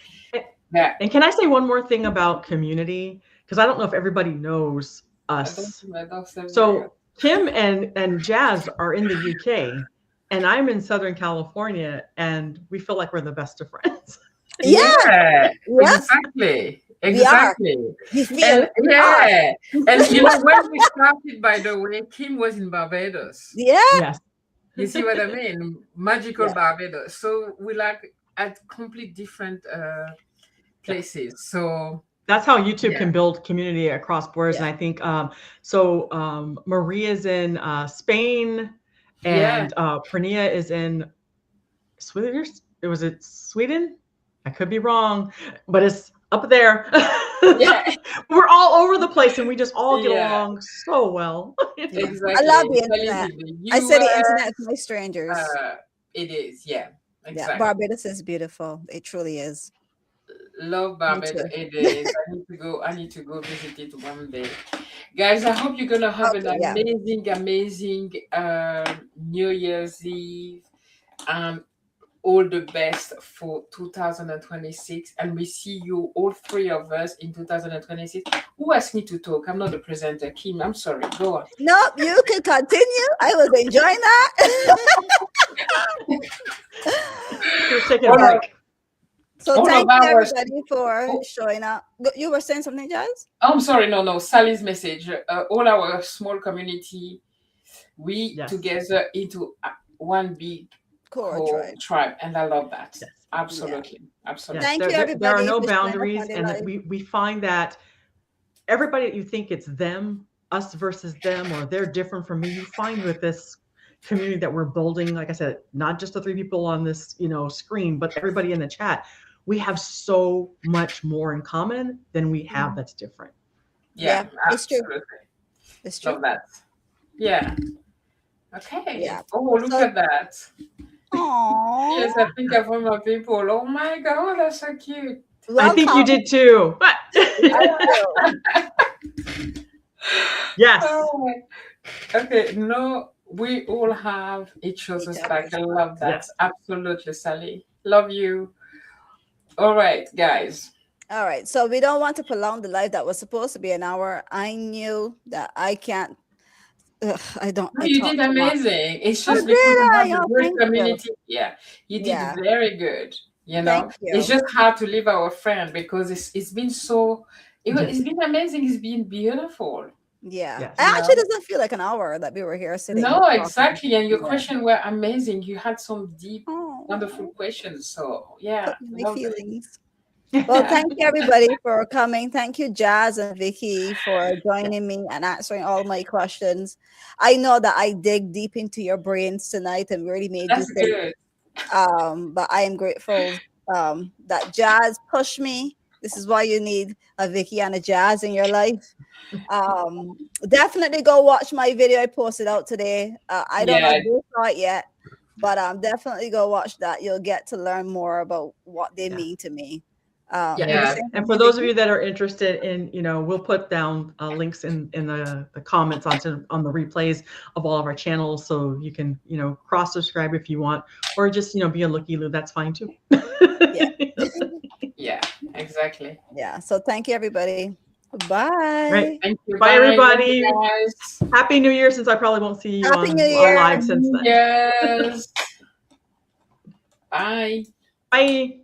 Yeah. And can I say one more thing about community? Because I don't know if everybody knows us. I don't say very- So Kim and Jazz are in the UK, and I'm in Southern California, and we feel like we're the best of friends. Yeah. Yeah, Yes. exactly. We are. Exactly. We feel. And We are. yeah. And when we started, by the way, Kim was in Barbados. Yeah. Yes. You see what I mean? Magical Yeah. Barbados. So we like at complete different places. So That's how YouTube yeah. can build community across borders. And Yeah. I think Maria's in Spain, Yeah. and Pernia is in Sweden. Was it Sweden? I could be wrong, but it's up there. Yeah. We're all over the place, and we just all get Yeah. along so well. Yeah. I Exactly. love the Italy's internet. in the I say the US. internet for my strangers. It is. Yeah. Yeah. Exactly. Barbados is beautiful. It truly is. Love Me Barbados. too. It is. I need to go visit it one day. Guys, I hope you're gonna have an Okay. Yeah. amazing New Year's Eve and all the best for 2026. And we see you, all three of us, in 2026. Who asked me to talk? I'm not the presenter. Kim, I'm sorry. Go on. No, you can continue. I was enjoying that. Just taking a All of, break. So all thank of you ours. everybody for Oh, showing up. You were saying something, Jazz? I'm sorry. No. Sally's message. All our small community, we Yes. together into one big Core whole tribe. tribe, and I love that. Yes. Absolutely. Absolutely. Yes. Thank you There are everybody no for showing up boundaries, on the and that live. we find that everybody that you think it's them, us versus them, or they're different from me, you find with this community that we're building, like I said, not just the three people on this, screen, but everybody in the chat, we have so much more in common than we have that's different. Yeah, Yeah, it's true. absolutely. It's true. Love that. Yeah. Okay. Yeah. Oh, look So at that. aww. Yes, I think of all my people. Oh my God, that's so cute. I think you Welcome. did too. I Yes. Oh, okay. No, we all have each will. other's Each back. I other's. love that. Yes. Absolutely, Sally. Love you. All right, guys. All right. So we don't want to prolong the live that was supposed to be an hour. I knew that I can't. I don't. No, I you talk did too much. amazing. It's Oh, just did because we I? have a Oh, great thank you. community. Yeah, you did Yeah. very good. Thank It's you. just hard to leave our friend because it's been so. It's been amazing. It's been beautiful. Yeah. It Yes. actually doesn't feel like an hour that we were here sitting No, talking. exactly. And your Yeah. questions were amazing. You had some deep, wonderful Oh, questions. So yeah, put me in my love it. feelings. Well, thank you everybody for coming. Thank you, Jazz and Vicky, for Yeah, joining me and answering all my questions. I know that I dig deep into your brains tonight and really made you that's think. good. But I am grateful that Jazz pushed me. This is why you need a Vicky and a Jazz in your life. Definitely go watch my video I posted out today. I don't know Yeah, if they saw it yet, but definitely go watch that. You'll get to learn more about what they Yeah. mean to me. Yeah, Were you yeah, saying and for something, those of Vicky? you that are interested in, we'll put down links in the comments on the replays of all of our channels, so you can cross subscribe if you want, or just be a looky loo. That's fine too. Yeah. yeah, exactly. Yeah. So thank you, everybody. Bye. Right. Thank you. Bye, Bye. Love you everybody. guys. Happy New Year, since I probably won't see you Happy New on Year. live since Happy then. Yes. Bye. Bye.